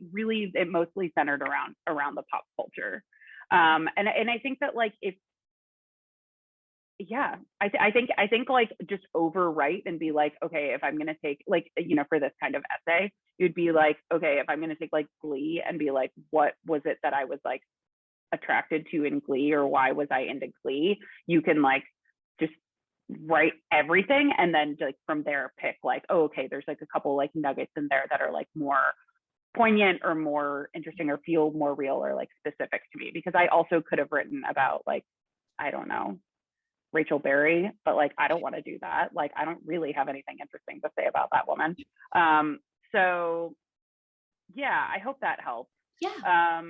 mostly centered around the pop culture. And I think that like if yeah, I think like just overwrite and be like, okay, if I'm gonna take like, you know, for this kind of essay, you'd be like, okay, if I'm gonna take like Glee and be like, what was it that I was like attracted to in Glee, or why was I into Glee? You can like just write everything and then like from there pick like, oh, okay, there's like a couple like nuggets in there that are like more poignant or more interesting or feel more real or like specific to me. Because I also could have written about like, I don't know, Rachel Berry, but like I don't want to do that. Like I don't really have anything interesting to say about that woman. So yeah, I hope that helps. Yeah.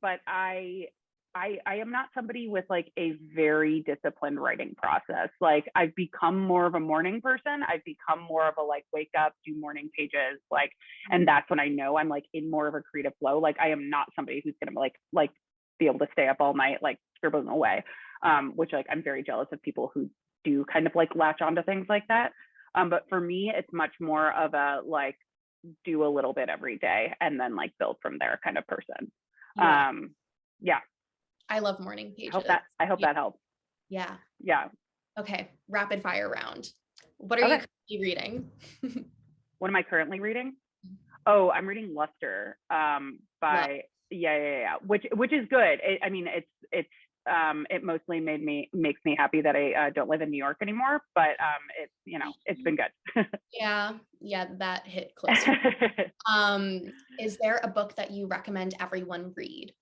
But I am not somebody with like a very disciplined writing process. Like I've become more of a morning person. I've become more of a like wake up, do morning pages, like, and that's when I know I'm like in more of a creative flow. Like I am not somebody who's gonna like be able to stay up all night like scribbling away. Which like I'm very jealous of people who do kind of like latch onto things like that. But for me, it's much more of a like do a little bit every day and then like build from there kind of person. Yeah. I love morning pages. I hope that helps. Yeah. Yeah. Okay. Rapid fire round. What are you currently reading? What am I currently reading? Oh, I'm reading Luster by yeah. Which is good. I mean, it's it mostly makes me happy that I don't live in New York anymore, but it's, you know, it's been good. Yeah, that hit close. Is there a book that you recommend everyone read?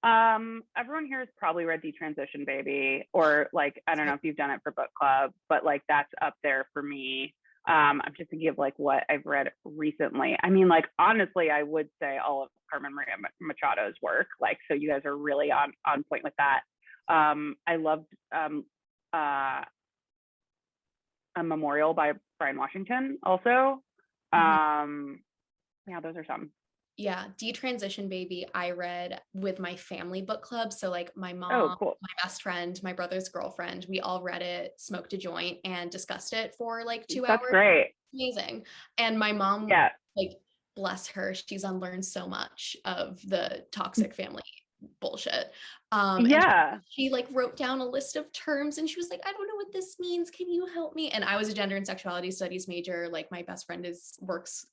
Everyone here has probably read Detransition Baby, or like I don't know if you've done it for book club, but like that's up there for me. I'm just thinking of like what I've read recently. I mean, like honestly, I would say all of Carmen Maria Machado's work. Like, so you guys are really on point with that. I loved A Memorial by Brian Washington also. Yeah, those are some. Yeah, Detransition Baby I read with my family book club. So like my mom, oh, cool. my best friend, my brother's girlfriend, we all read it, smoked a joint, and discussed it for like 2 hours. That's great. Amazing. And my mom, like, bless her, she's unlearned so much of the toxic family bullshit. And she like wrote down a list of terms and she was like, I don't know what this means. Can you help me? And I was a gender and sexuality studies major. Like my best friend works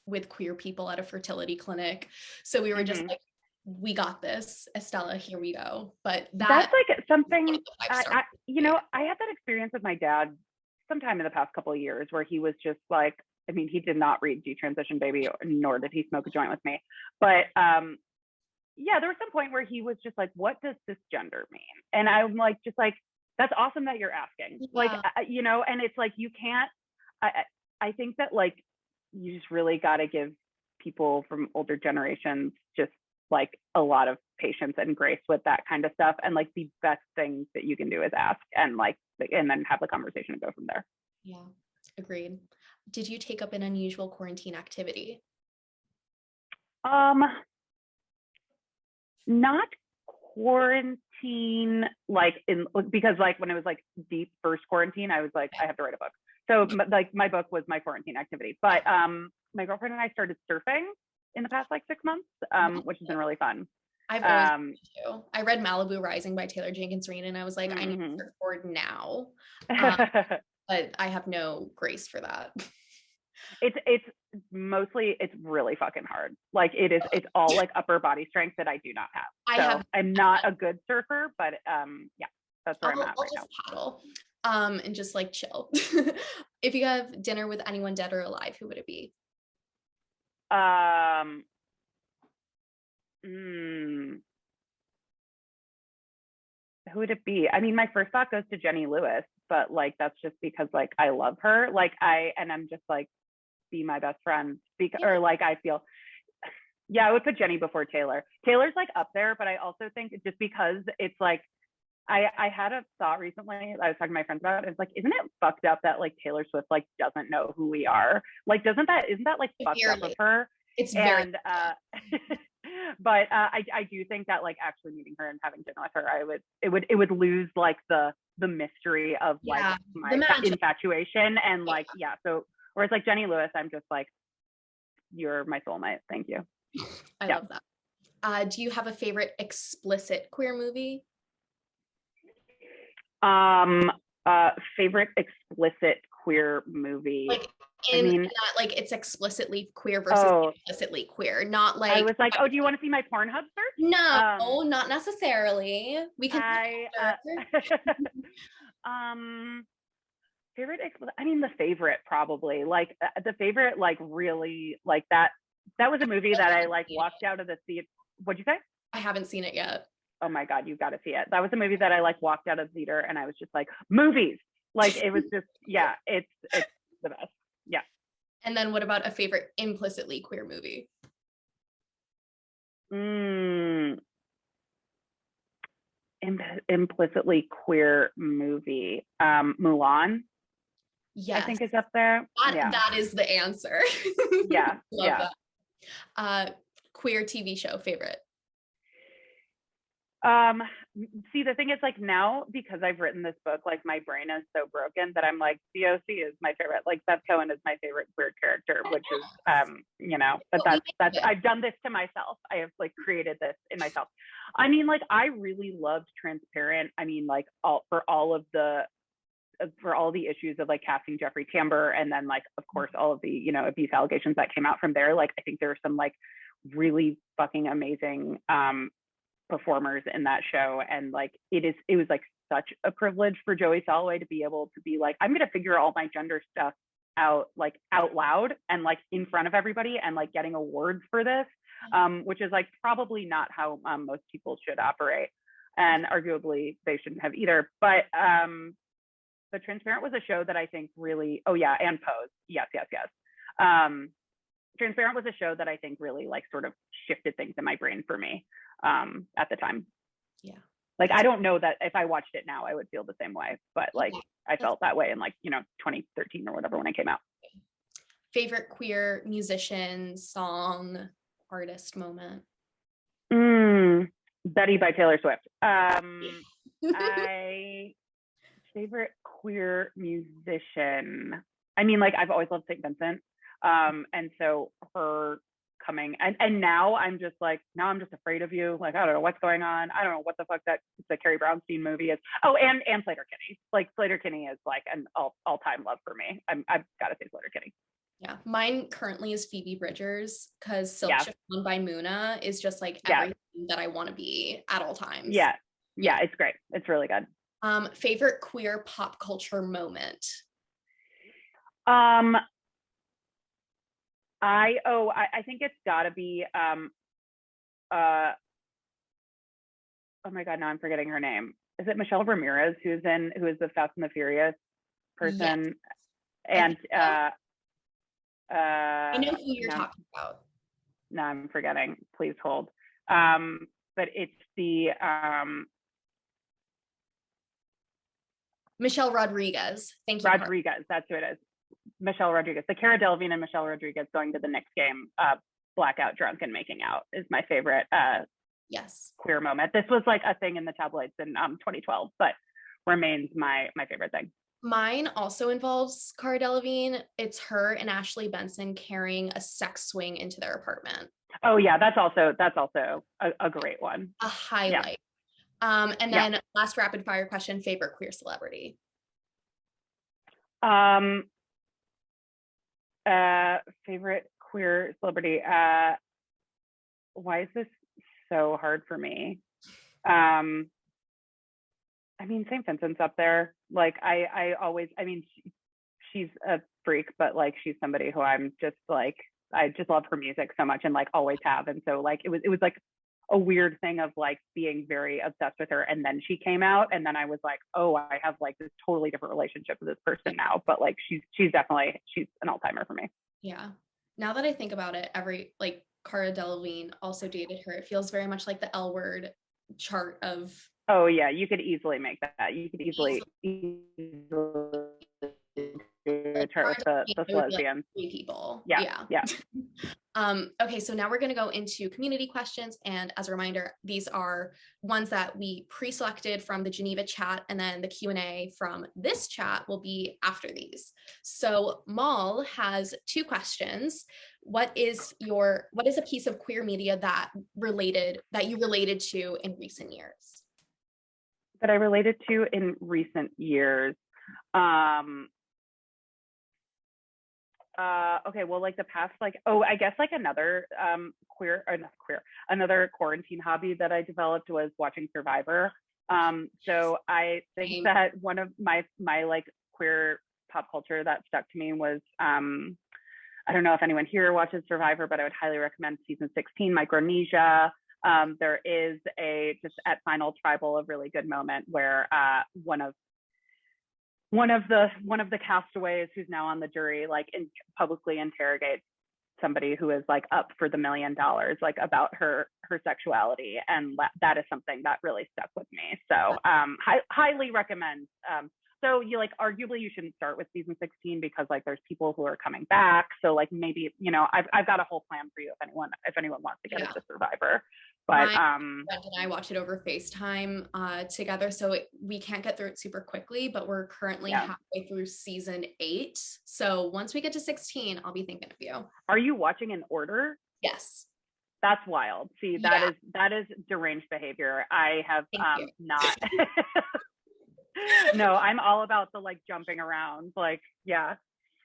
with queer people at a fertility clinic. So we were just like, we got this, Estella, here we go. But that's like something, you know, I had that experience with my dad sometime in the past couple of years where he was just like, I mean, he did not read Detransition Baby, nor did he smoke a joint with me. But yeah, there was some point where he was just like, what does cisgender mean? And I'm like, just like, that's awesome that you're asking. Yeah. Like, you know, and it's like, you can't, I think that like, you just really got to give people from older generations just like a lot of patience and grace with that kind of stuff. And like the best things that you can do is ask and like, and then have the conversation and go from there. Yeah, agreed. Did you take up an unusual quarantine activity? Not quarantine, because like when it was like deep first quarantine, I was like, I have to write a book. So like my book was my quarantine activity. But my girlfriend and I started surfing in the past like 6 months, which has been really fun. I've always wanted to. I read Malibu Rising by Taylor Jenkins Reid, and I was like, I need to surfboard now. But I have no grace for that. It's mostly, it's really fucking hard. Like it's all like upper body strength that I do not have. So I'm not a good surfer, but yeah, that's where I'm at right now. I'll just paddle and just like chill. If you have dinner with anyone dead or alive, who would it be? Who would it be? I mean, my first thought goes to Jenny Lewis, but like that's just because like I love her. Like I'm just like, be my best friend, or like I feel, yeah, I would put Jenny before Taylor. Taylor's like up there, but I also think just because it's like I had a thought recently, I was talking to my friends about it. It's like, isn't it fucked up that like Taylor Swift like doesn't know who we are? Like, isn't that like fucked up of her? It's very but I do think that like actually meeting her and having dinner with her, it would lose like the mystery of like my infatuation and like so whereas like Jenny Lewis, I'm just like, you're my soulmate. Thank you. I love that. Do you have a favorite explicit queer movie? Favorite explicit queer movie. Like not like it's explicitly queer versus implicitly queer. Not like I was like, oh, do you want to see my Pornhub search? No, not necessarily. We can favorite, I mean, the favorite probably, like the favorite, like really like that was a movie that I like walked out of the theater. What'd you say? I haven't seen it yet. Oh my God, you've got to see it. That was a movie that I like walked out of the theater and I was just like, movies. Like it was just, yeah, it's the best. Yeah. And then what about a favorite implicitly queer movie? Implicitly queer movie. Mulan. Yes. I think is up there. That is the answer. Yeah. Love that. Queer TV show favorite. See, the thing is like now, because I've written this book, like my brain is so broken that I'm like, COC is my favorite. Like Seth Cohen is my favorite queer character, which is, but that's, I've done this to myself. I have like created this in myself. I mean, like I really loved Transparent. I mean, like for all the issues of like casting Jeffrey Tambor and then like, of course, all of the, abuse allegations that came out from there. Like, I think there are some like really fucking amazing, performers in that show, and like it was like such a privilege for Joey Soloway to be able to be like, I'm gonna figure all my gender stuff out like out loud and like in front of everybody and like getting awards for this, which is like probably not how most people should operate, and arguably they shouldn't have either. But Transparent was a show that I think really, and Pose, yes. Transparent was a show that I think really like sort of shifted things in my brain for me at the time. Yeah. Like, I don't know that if I watched it now, I would feel the same way, but like I felt that way in like, 2013 or whatever when it came out. Favorite queer musician, song, artist moment? Betty by Taylor Swift. Favorite queer musician. I mean, like I've always loved St. Vincent. And so her coming and now I'm just afraid of you. Like, I don't know what's going on. I don't know what the fuck the Carrie Brownstein movie is. Oh, and Sleater-Kinney. Like Sleater-Kinney is like an all-time love for me. I've got to say Sleater-Kinney. Yeah, mine currently is Phoebe Bridgers because Silk Chiffon by Muna is just like everything that I want to be at all times. Yeah, it's great. It's really good. Favorite queer pop culture moment? I think it's gotta be oh my God, now I'm forgetting her name. Is it Michelle Ramirez who is the Fast and the Furious person? Yes. And I know who you're talking about. No, I'm forgetting. Please hold. But it's the Michelle Rodriguez. Thank you. Rodriguez, that's who it is. Michelle Rodriguez. The Cara Delevingne and Michelle Rodriguez going to the Knicks game, blackout drunk and making out is my favorite Yes. queer moment. This was like a thing in the tabloids in 2012, but remains my favorite thing. Mine also involves Cara Delevingne. It's her and Ashley Benson carrying a sex swing into their apartment. Oh yeah, that's also a great one. A Yeah. highlight. And Yeah. then last rapid fire question, favorite queer celebrity. Favorite queer celebrity. Why is this so hard for me? I mean, St. Vincent's up there. Like I always, I mean, she's a freak, but like she's somebody who I'm just like, I just love her music so much and like always have. And so like it was like a weird thing of like being very obsessed with her. And then she came out and then I was like, oh, I have like this totally different relationship with this person now. But like she's definitely, she's an all-timer for me. Yeah. Now that I think about it, like Cara Delevingne also dated her. It feels very much like the L Word chart of. Oh yeah, you could easily make that. You could easily chart with the lesbians. Three people. Yeah. Yeah. Okay, so now we're going to go into community questions. And as a reminder, these are ones that we pre-selected from the Geneva chat, and then the Q&A from this chat will be after these. So Mal has 2 questions. What is a piece of queer media that you related to in recent years? That I related to in recent years. Okay, well, like the past, like, I guess like another another quarantine hobby that I developed was watching Survivor. So I think that one of my like queer pop culture that stuck to me was, I don't know if anyone here watches Survivor, but I would highly recommend season 16, Micronesia. There is just at final tribal, a really good moment where one of the castaways who's now on the jury like publicly interrogates somebody who is like up for the $1 million, like about her sexuality, and that is something that really stuck with me. So highly recommend. So you like arguably you shouldn't start with season 16 because like there's people who are coming back. So like maybe I've got a whole plan for you if anyone wants to get into Survivor. But my friend and I watch it over FaceTime together, so we can't get through it super quickly. But we're currently halfway through season 8. So once we get to 16, I'll be thinking of you. Are you watching in order? Yes. That's wild. See, that is deranged behavior. I have not. No, I'm all about the like jumping around. Like, yeah.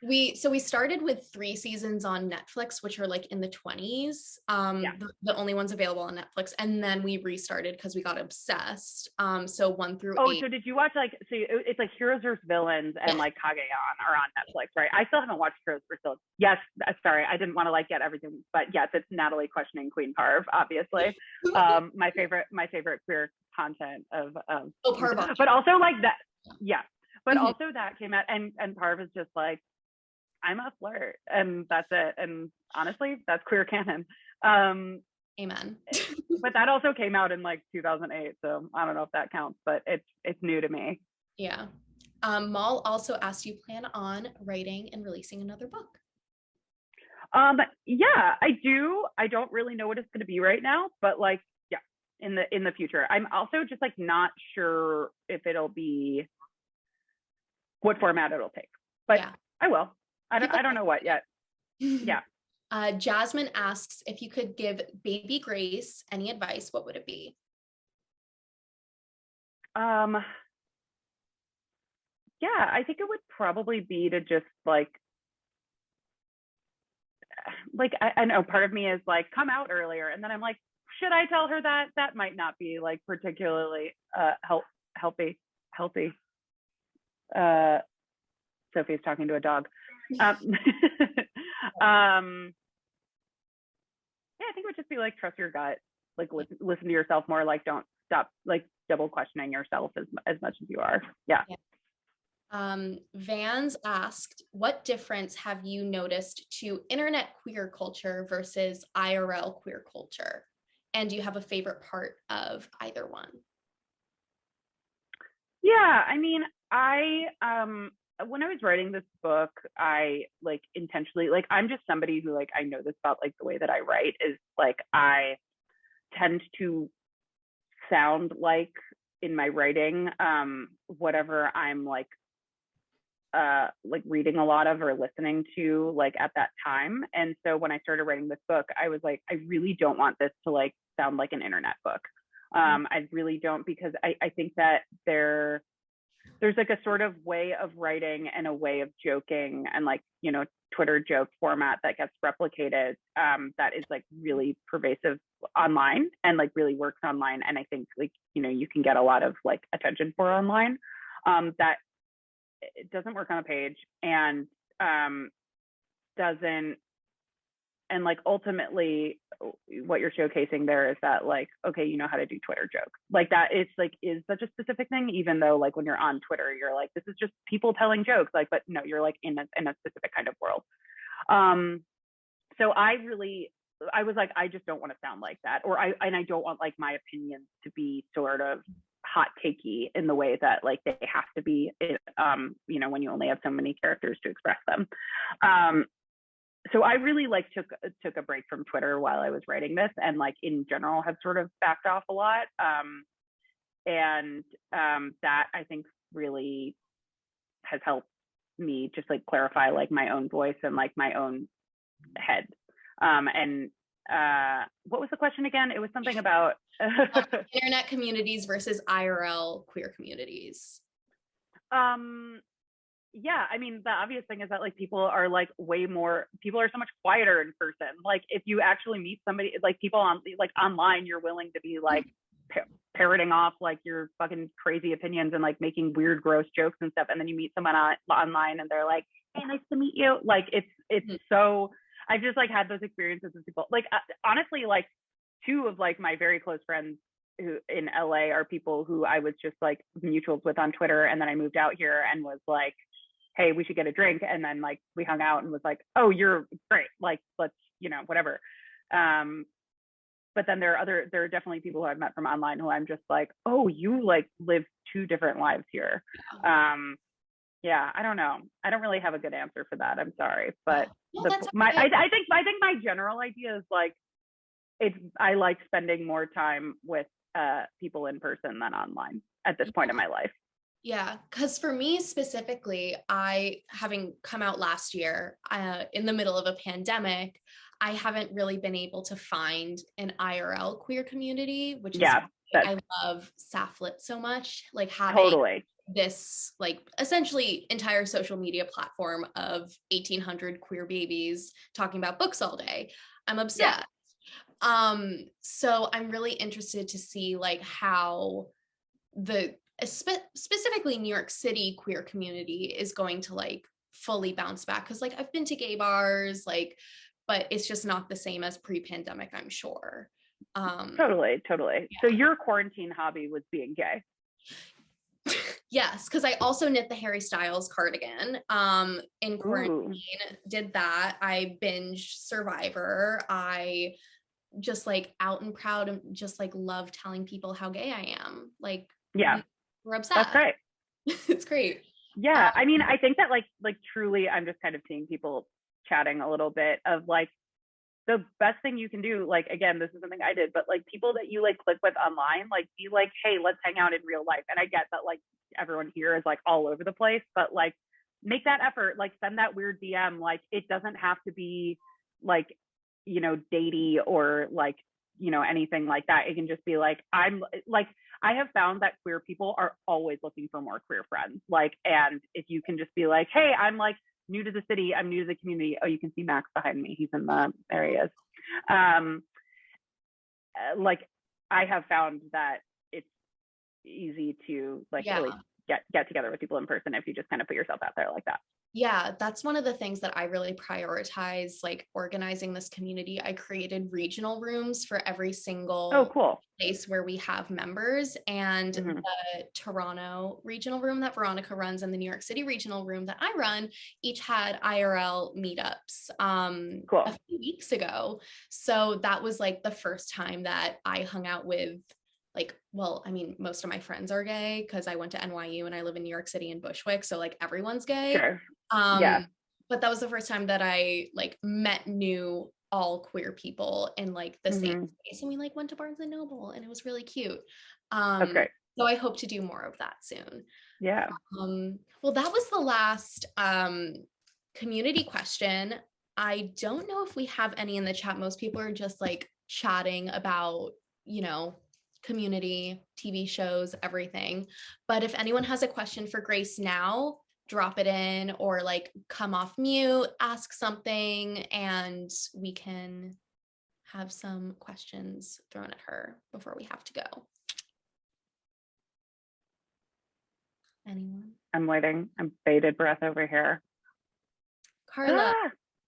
We started with 3 seasons on Netflix, which are like in the 20s, the only ones available on Netflix, and then we restarted because we got obsessed. So 1 through 8. So did you watch like it's like Heroes vs Villains and like Kagayan are on Netflix, right? I still haven't watched Heroes vs Villains. Yes, sorry, I didn't want to like get everything, but yes, it's Natalie questioning Queen Parv, obviously. My favorite queer content of Parv, but also like that, but also that came out and Parv is just like, I'm a flirt and that's it. And honestly, that's queer canon. Amen. But that also came out in like 2008. So I don't know if that counts, but it's new to me. Yeah. Mal also asked, you plan on writing and releasing another book? Yeah, I do. I don't really know what it's going to be right now, but like, yeah, in the future. I'm also just like not sure if it'll be what format it'll take, but I will. I don't know what yet. Yeah. Jasmine asks, if you could give baby Grace any advice, what would it be? Yeah, I think it would probably be to just like I know part of me is like, come out earlier, and then I'm like, should I tell her that? That might not be like particularly healthy. Sophie's talking to a dog. Yeah, I think it would just be like, trust your gut, like listen to yourself more, like don't stop like double questioning yourself as much as you are. Yeah. Vans asked, what difference have you noticed to internet queer culture versus IRL queer culture? And do you have a favorite part of either one? Yeah, I mean, when I was writing this book, I like intentionally, like I'm just somebody who like, I know this about like the way that I write is like tend to sound like in my writing, whatever I'm like reading a lot of or listening to like at that time. And so when I started writing this book, I was like, I really don't want this to like sound like an internet book. I really don't, because I think that there's like a sort of way of writing and a way of joking and like, you know, Twitter joke format that gets replicated, that is like really pervasive online and like really works online. And I think like, you know, you can get a lot of like attention for online, that it doesn't work on a page and doesn't, and like ultimately what you're showcasing there is that like, okay, you know how to do Twitter jokes, like that it's like is such a specific thing, even though like when you're on Twitter you're like, this is just people telling jokes, like, but no, you're like in a specific kind of world. So I was like, I just don't want to sound like that, or I don't want like my opinions to be sort of hot takey in the way that like they have to be, you know, when you only have so many characters to express them. So I really like took a break from Twitter while I was writing this, and like in general have sort of backed off a lot. And that I think really has helped me just like clarify like my own voice and like my own head. And what was the question again? It was something about internet communities versus IRL queer communities. Yeah, I mean, the obvious thing is that like people are so much quieter in person. Like if you actually meet somebody, like people on like online, you're willing to be like parroting off like your fucking crazy opinions and like making weird, gross jokes and stuff. And then you meet someone online and they're like, hey, nice to meet you. Like it's so, I've just like had those experiences with people. Like honestly, like two of like my very close friends who in LA are people who I was just like mutuals with on Twitter. And then I moved out here and was like, hey, we should get a drink. And then like we hung out and was like, oh, you're great. Like, let's, you know, whatever. But then there are definitely people who I've met from online who I'm just like, oh, you like live two different lives here. Yeah, I don't know. I don't really have a good answer for that. I'm sorry. But I think my general idea is like, I like spending more time with people in person than online at this point in my life. Yeah, because for me specifically, I, having come out last year in the middle of a pandemic, I haven't really been able to find an IRL queer community, which is why I love Sapph-Lit so much. Like having this like essentially entire social media platform of 1,800 queer babies talking about books all day. I'm obsessed. So I'm really interested to see like how the specifically New York City queer community is going to like fully bounce back, because like I've been to gay bars, like, but it's just not the same as pre-pandemic, I'm sure. Totally. Yeah. So your quarantine hobby was being gay. Yes, because I also knit the Harry Styles cardigan in quarantine. Did that. I binged Survivor. I just like out and proud and just like love telling people how gay I am. Like, yeah, we're obsessed. That's great. It's great. Yeah, I mean, I think that like truly, I'm just kind of seeing people chatting a little bit of like the best thing you can do. Like, again, this is something I did, but like people that you like click with online, like be like, hey, let's hang out in real life. And I get that like everyone here is like all over the place, but like make that effort, like send that weird DM. Like it doesn't have to be like, you know, datey or like, you know, anything like that. It can just be like, I'm like, I have found that queer people are always looking for more queer friends. Like, and if you can just be like, hey, I'm like new to the city, I'm new to the community. Oh, you can see Max behind me. He's in the areas. Like I have found that it's easy to like really get together with people in person if you just kind of put yourself out there like that. Yeah, that's one of the things that I really prioritize, like organizing this community. I created regional rooms for every single place where we have members, and the Toronto regional room that Veronica runs and the New York City regional room that I run each had IRL meetups a few weeks ago. So that was like the first time that I hung out with like, well, I mean, most of my friends are gay because I went to NYU and I live in New York City and Bushwick. So like everyone's gay. Sure. But that was the first time that I like met new all queer people in like the same Mm-hmm. space, and we like went to Barnes and Noble, and it was really cute. That's great. So I hope to do more of that soon. Yeah. Well, that was the last community question. I don't know if we have any in the chat. Most people are just like chatting about, you know, community, TV shows, everything. But if anyone has a question for Grace now, drop it in, or like come off mute, ask something, and we can have some questions thrown at her before we have to go. Anyone? I'm waiting. I'm bated breath over here. Carla,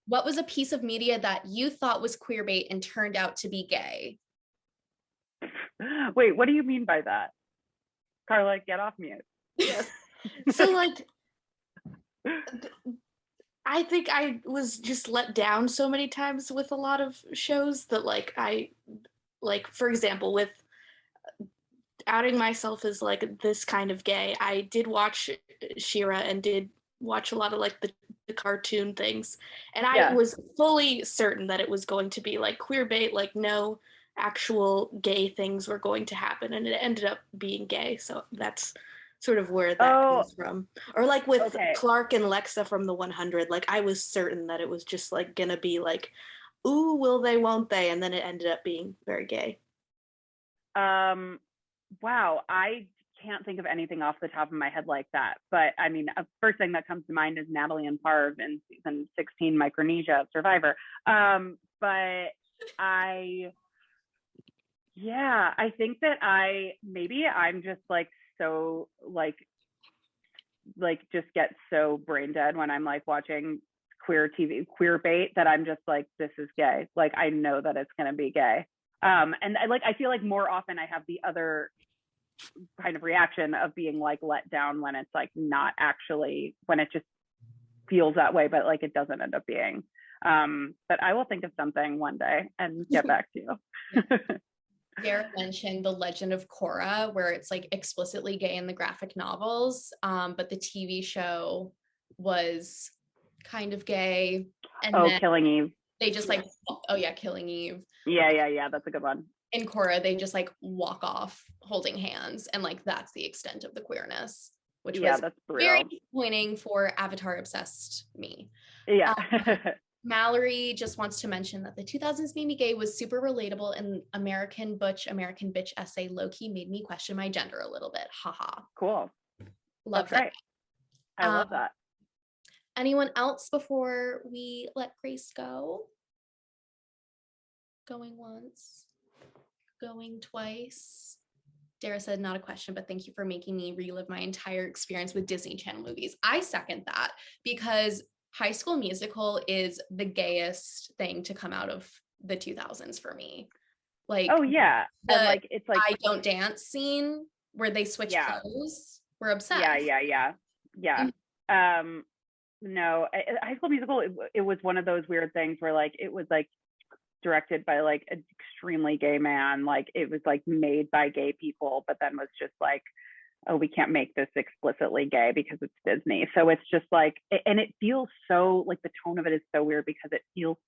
what was a piece of media that you thought was queer bait and turned out to be gay? Wait, what do you mean by that? Carla, get off mute. Yes. So like, I think I was just let down so many times with a lot of shows that like for example, with outing myself as like this kind of gay, I did watch She-Ra and did watch a lot of like the cartoon things, and I was fully certain that it was going to be like queer bait, like no actual gay things were going to happen, and it ended up being gay. So that's sort of where that comes from. Or like with Clark and Lexa from the 100, like I was certain that it was just like gonna be like, ooh, will they, won't they, and then it ended up being very gay. Wow, I can't think of anything off the top of my head like that. But I mean, first thing that comes to mind is Natalie and Parv in season 16 Micronesia of Survivor. But I think that I'm just like so like just get so brain dead when I'm like watching queer TV, queer bait, that I'm just like, this is gay. Like I know that it's gonna be gay. And I feel like more often I have the other kind of reaction of being like let down when it's like not actually, when it just feels that way, but like it doesn't end up being. But I will think of something one day and get back to you. Garrett mentioned The Legend of Korra, where it's like explicitly gay in the graphic novels, but the TV show was kind of gay. And then Killing Eve. They just like, Killing Eve. Yeah, that's a good one. In Korra, they just like walk off holding hands, and like that's the extent of the queerness, which was that's very disappointing for Avatar obsessed me. Yeah. Mallory just wants to mention that the 2000s Made Me Gay was super relatable, and American Bitch essay low-key made me question my gender a little bit. Haha. Cool. Love That's that. right. I love that. Anyone else before we let Grace go? Going once, going twice. Dara said, not a question, but thank you for making me relive my entire experience with Disney Channel movies. I second that, because High School Musical is the gayest thing to come out of the 2000s for me. Like, and like it's like I Don't Dance scene where they switch clothes. We're obsessed. Yeah. Mm-hmm. No, High School Musical, it was one of those weird things where like it was like directed by like an extremely gay man, like it was like made by gay people, but then was just like, oh, we can't make this explicitly gay because it's Disney. So it's just like, and it feels so like, the tone of it is so weird because it feels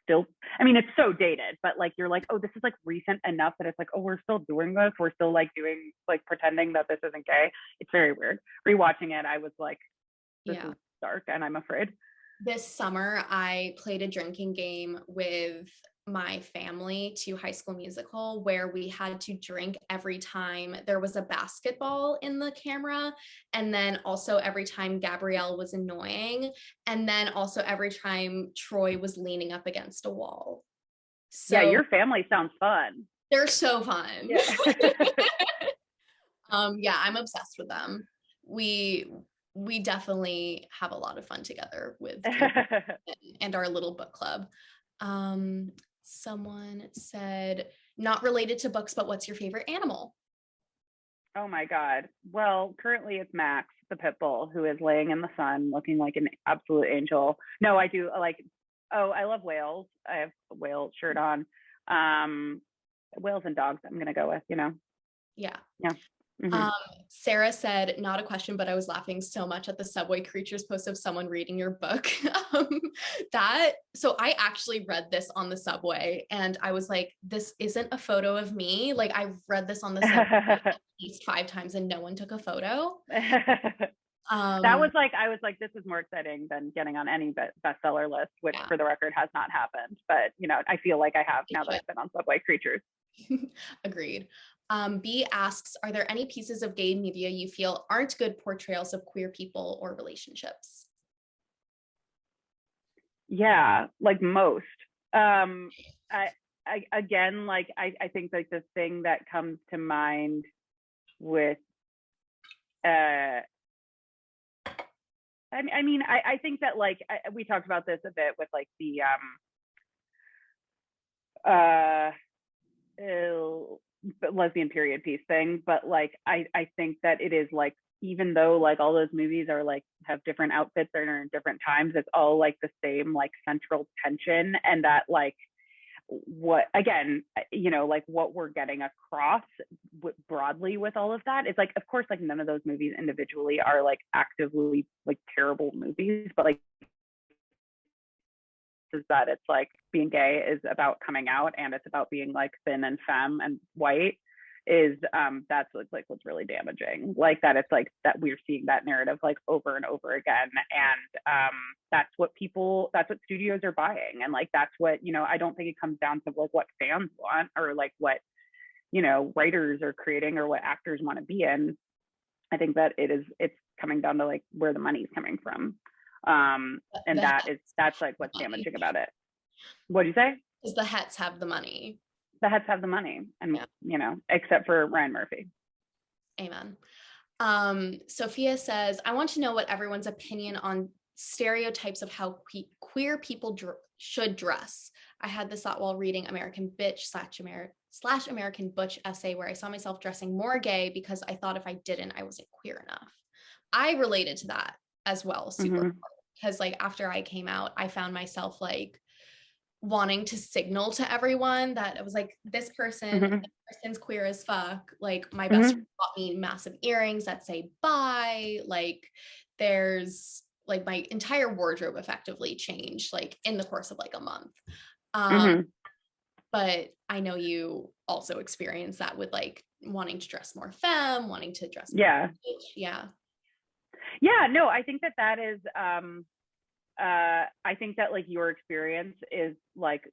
still, I mean, it's so dated, but like you're like, oh, this is like recent enough that it's like, oh, we're still doing this, we're still like doing like pretending that this isn't gay. It's very weird. Rewatching it, I was like, this is dark, and I'm afraid. This summer, I played a drinking game with my family to High School Musical, where we had to drink every time there was a basketball in the camera, and then also every time Gabrielle was annoying, and then also every time Troy was leaning up against a wall. So your family sounds fun. They're so fun. I'm obsessed with them. We definitely have a lot of fun together with and our little book club. Someone said, not related to books, but what's your favorite animal? Oh my God. Well, currently it's Max, the pit bull, who is laying in the sun looking like an absolute angel. No, I do like, I love whales. I have a whale shirt on. Whales and dogs, I'm going to go with, Yeah. Mhm. Um, Sarah said, not a question, but I was laughing so much at the Subway Creatures post of someone reading your book. Um, so I actually read this on the subway and I was like, this isn't a photo of me. Like I've read this on the subway at least 5 times and no one took a photo. That was Um, like, I was like, this is more exciting than getting on any bestseller list, which yeah, for the record has not happened. But, you know, I feel like I have now that I've been on Subway Creatures. agreed. B asks, are there any pieces of gay media you feel aren't good portrayals of queer people or relationships? Yeah, like most. Um, again, like, I think like the thing that comes to mind with, uh, I mean, I think that like, we talked about this a bit with like the, uh, lesbian period piece thing, but like I think that it is like, even though like all those movies are like have different outfits and are in different times, it's all like the same like central tension, and that like what, again, you know, like what we're getting across broadly with all of that is like, of course, like none of those movies individually are like actively like terrible movies, but like is that it's like being gay is about coming out, and it's about being like thin and femme and white, is that's like what's really damaging, like that it's like that we're seeing that narrative like over and over again, and that's what studios are buying, and like that's what, you know, I don't think it comes down to like what fans want or like what, you know, writers are creating or what actors want to be in. I think that it's coming down to like where the money's coming from, and The that's like what's money, damaging about it. What do you say? because the hets have the money. The Hets have the money, and Yeah, you know, except for Ryan Murphy. amen. Sophia says, I want to know what everyone's opinion on stereotypes of how queer people should dress. I had this thought while reading American Bitch slash American Butch essay where I saw myself dressing more gay because I thought if I didn't, I wasn't queer enough. I related to that as well, super, Mm-hmm. because like after I came out, I found myself like wanting to signal to everyone that it was like Mm-hmm. this person's queer as fuck. Like my best Mm-hmm. friend bought me massive earrings that say bye. Like there's like my entire wardrobe effectively changed like in the course of like a month. Um, Mm-hmm. but I know you also experience that with like wanting to dress more femme, wanting to dress more Yeah. bitch. Yeah. Yeah. No, I think that that is. I think that like your experience is like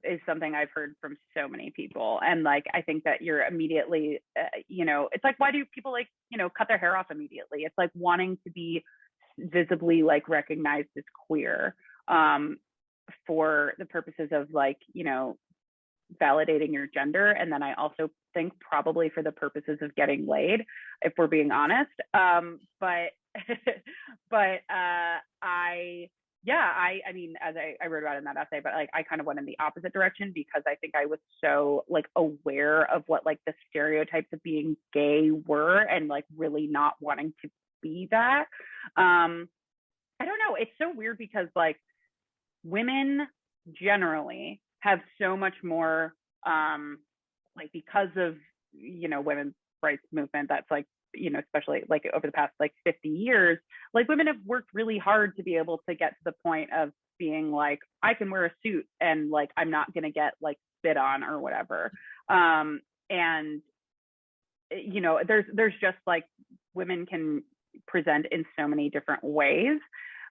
is something I've heard from so many people, and like I think that you're immediately, you know, it's like, why do people like, you know, cut their hair off immediately? It's like wanting to be visibly like recognized as queer, um, for the purposes of like, you know, validating your gender, and then I also think probably for the purposes of getting laid, if we're being honest. But but I yeah, I mean, as I wrote about in that essay, but like I kind of went in the opposite direction because I think I was so like aware of what like the stereotypes of being gay were, and like really not wanting to be that. I don't know, it's so weird because like women generally have so much more, like because of, you know, women's rights movement, that's like, you know, especially like over the past like 50 years, like women have worked really hard to be able to get to the point of being like, I can wear a suit and like I'm not going to get like spit on or whatever. And you know, there's just like women can present in so many different ways.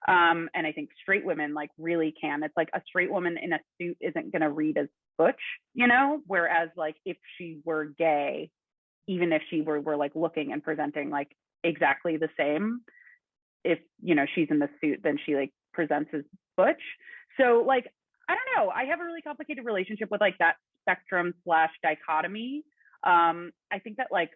And I think straight women like really can. It's like a straight woman in a suit isn't going to read as butch, you know, whereas like if she were gay, even if she were like looking and presenting like exactly the same, if, you know, she's in the suit, then she like presents as butch. So like, I don't know, I have a really complicated relationship with like that spectrum slash dichotomy. I think that like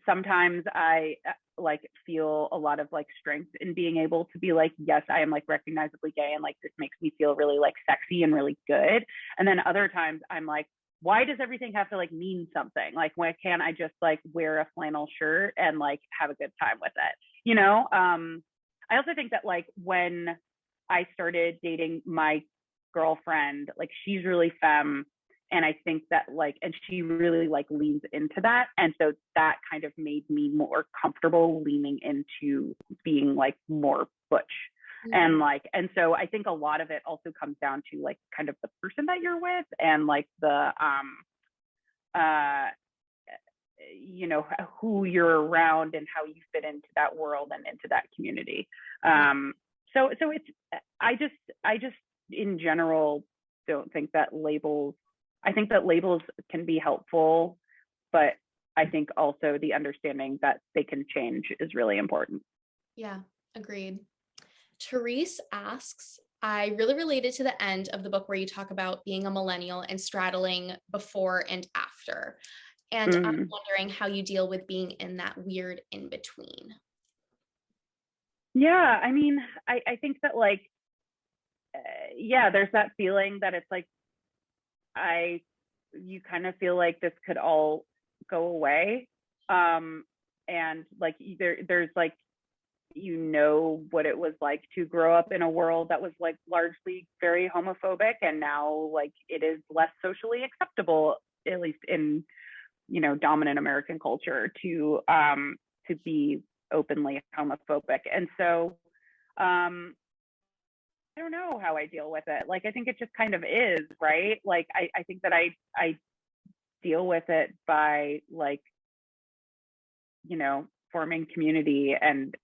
sometimes I like feel a lot of like strength in being able to be like, yes, I am like recognizably gay, and like this makes me feel really like sexy and really good. And then other times I'm like, why does everything have to like mean something? Like, why can't I just like wear a flannel shirt and like have a good time with it? You know? I also think that like when I started dating my girlfriend, like she's really femme, And I think that like, and she really like leans into that. And so that kind of made me more comfortable leaning into being like more butch. And like, and so I think a lot of it also comes down to like kind of the person that you're with and like the, you know, who you're around and how you fit into that world and into that community. So it's, I just in general don't think that labels, I think that labels can be helpful, but I think also the understanding that they can change is really important. Yeah, agreed. Therese asks, I really related to the end of the book where you talk about being a millennial and straddling before and after. And I'm wondering how you deal with being in that weird in between. Yeah, I mean, I think that like, yeah, there's that feeling that it's like, you kind of feel like this could all go away. And like, there's like, you know what it was like to grow up in a world that was like largely very homophobic, and now like it is less socially acceptable, at least in, you know, dominant American culture, to be openly homophobic. And so I don't know how I deal with it. Like I think it just kind of is, right? Like I think that I deal with it by like, you know, forming community and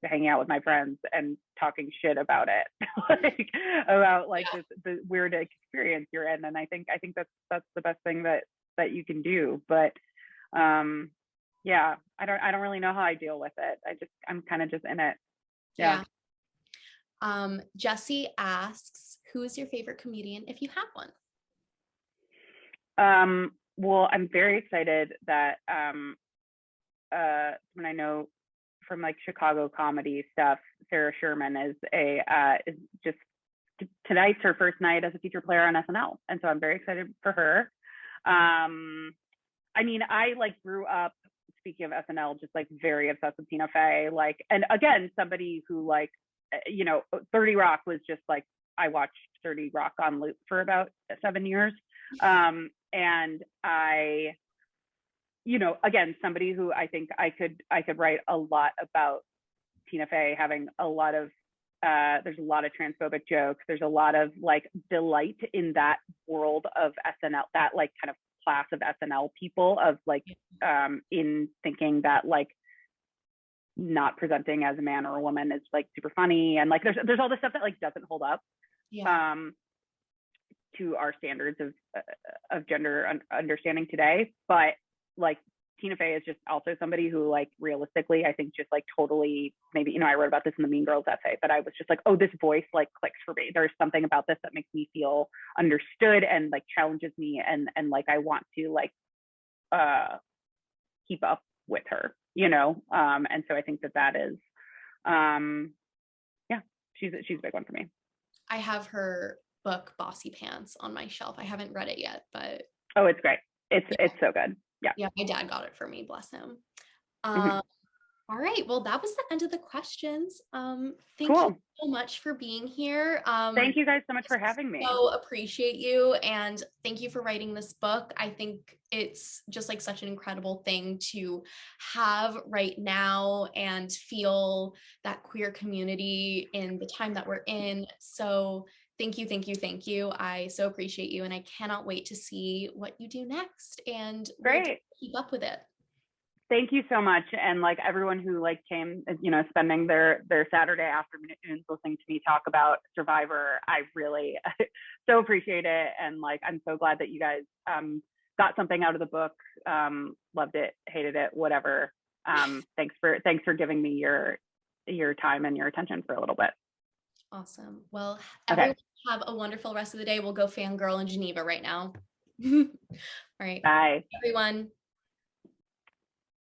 hanging out with my friends and talking shit about it, like about like the weird experience you're in. And I think that's the best thing that you can do. But yeah, I don't really know how I deal with it. I'm kind of just in it. Yeah. Jesse asks, who is your favorite comedian if you have one? Well, I'm very excited that when I know from like Chicago comedy stuff, Sarah Sherman is just tonight's her first night as a feature player on SNL, and so I'm very excited for her. I mean, I like grew up, speaking of SNL, just like very obsessed with Tina Fey, like, and again, somebody who like, you know, 30 Rock was just like, I watched 30 Rock on loop for about 7 years. And I, you know, again, somebody who I think I could write a lot about Tina Fey having a lot of, there's a lot of transphobic jokes. There's a lot of like delight in that world of SNL, that like kind of class of SNL people, of like, in thinking that like not presenting as a man or a woman is like super funny. And like, there's all this stuff that like doesn't hold up. To our standards of gender understanding today. But like Tina Fey is just also somebody who like realistically, I think just like totally, maybe, you know, I wrote about this in the Mean Girls essay, but I was just like, oh, this voice like clicks for me. There's something about this that makes me feel understood and like challenges me. And like, I want to like keep up with her, you know? And so I think that is, yeah, she's a big one for me. I have her book Bossy Pants on my shelf. I haven't read it yet, but oh, it's great. It's so good. Yeah, my dad got it for me, bless him. All right, well, that was the end of the questions. Thank you so much for being here. Thank you guys so much for having me. So appreciate you, and thank you for writing this book. I think it's just like such an incredible thing to have right now and feel that queer community in the time that we're in. So thank you, thank you, thank you. I so appreciate you, and I cannot wait to see what you do next, and we'll keep up with it. Thank you so much. And like everyone who like came, you know, spending their Saturday afternoons listening to me talk about Survivor, I really so appreciate it. And like, I'm so glad that you guys got something out of the book, loved it, hated it, whatever. Thanks for giving me your time and your attention for a little bit. Awesome. Well, everyone have a wonderful rest of the day. We'll go fangirl in Geneva right now. All right. Bye, everyone.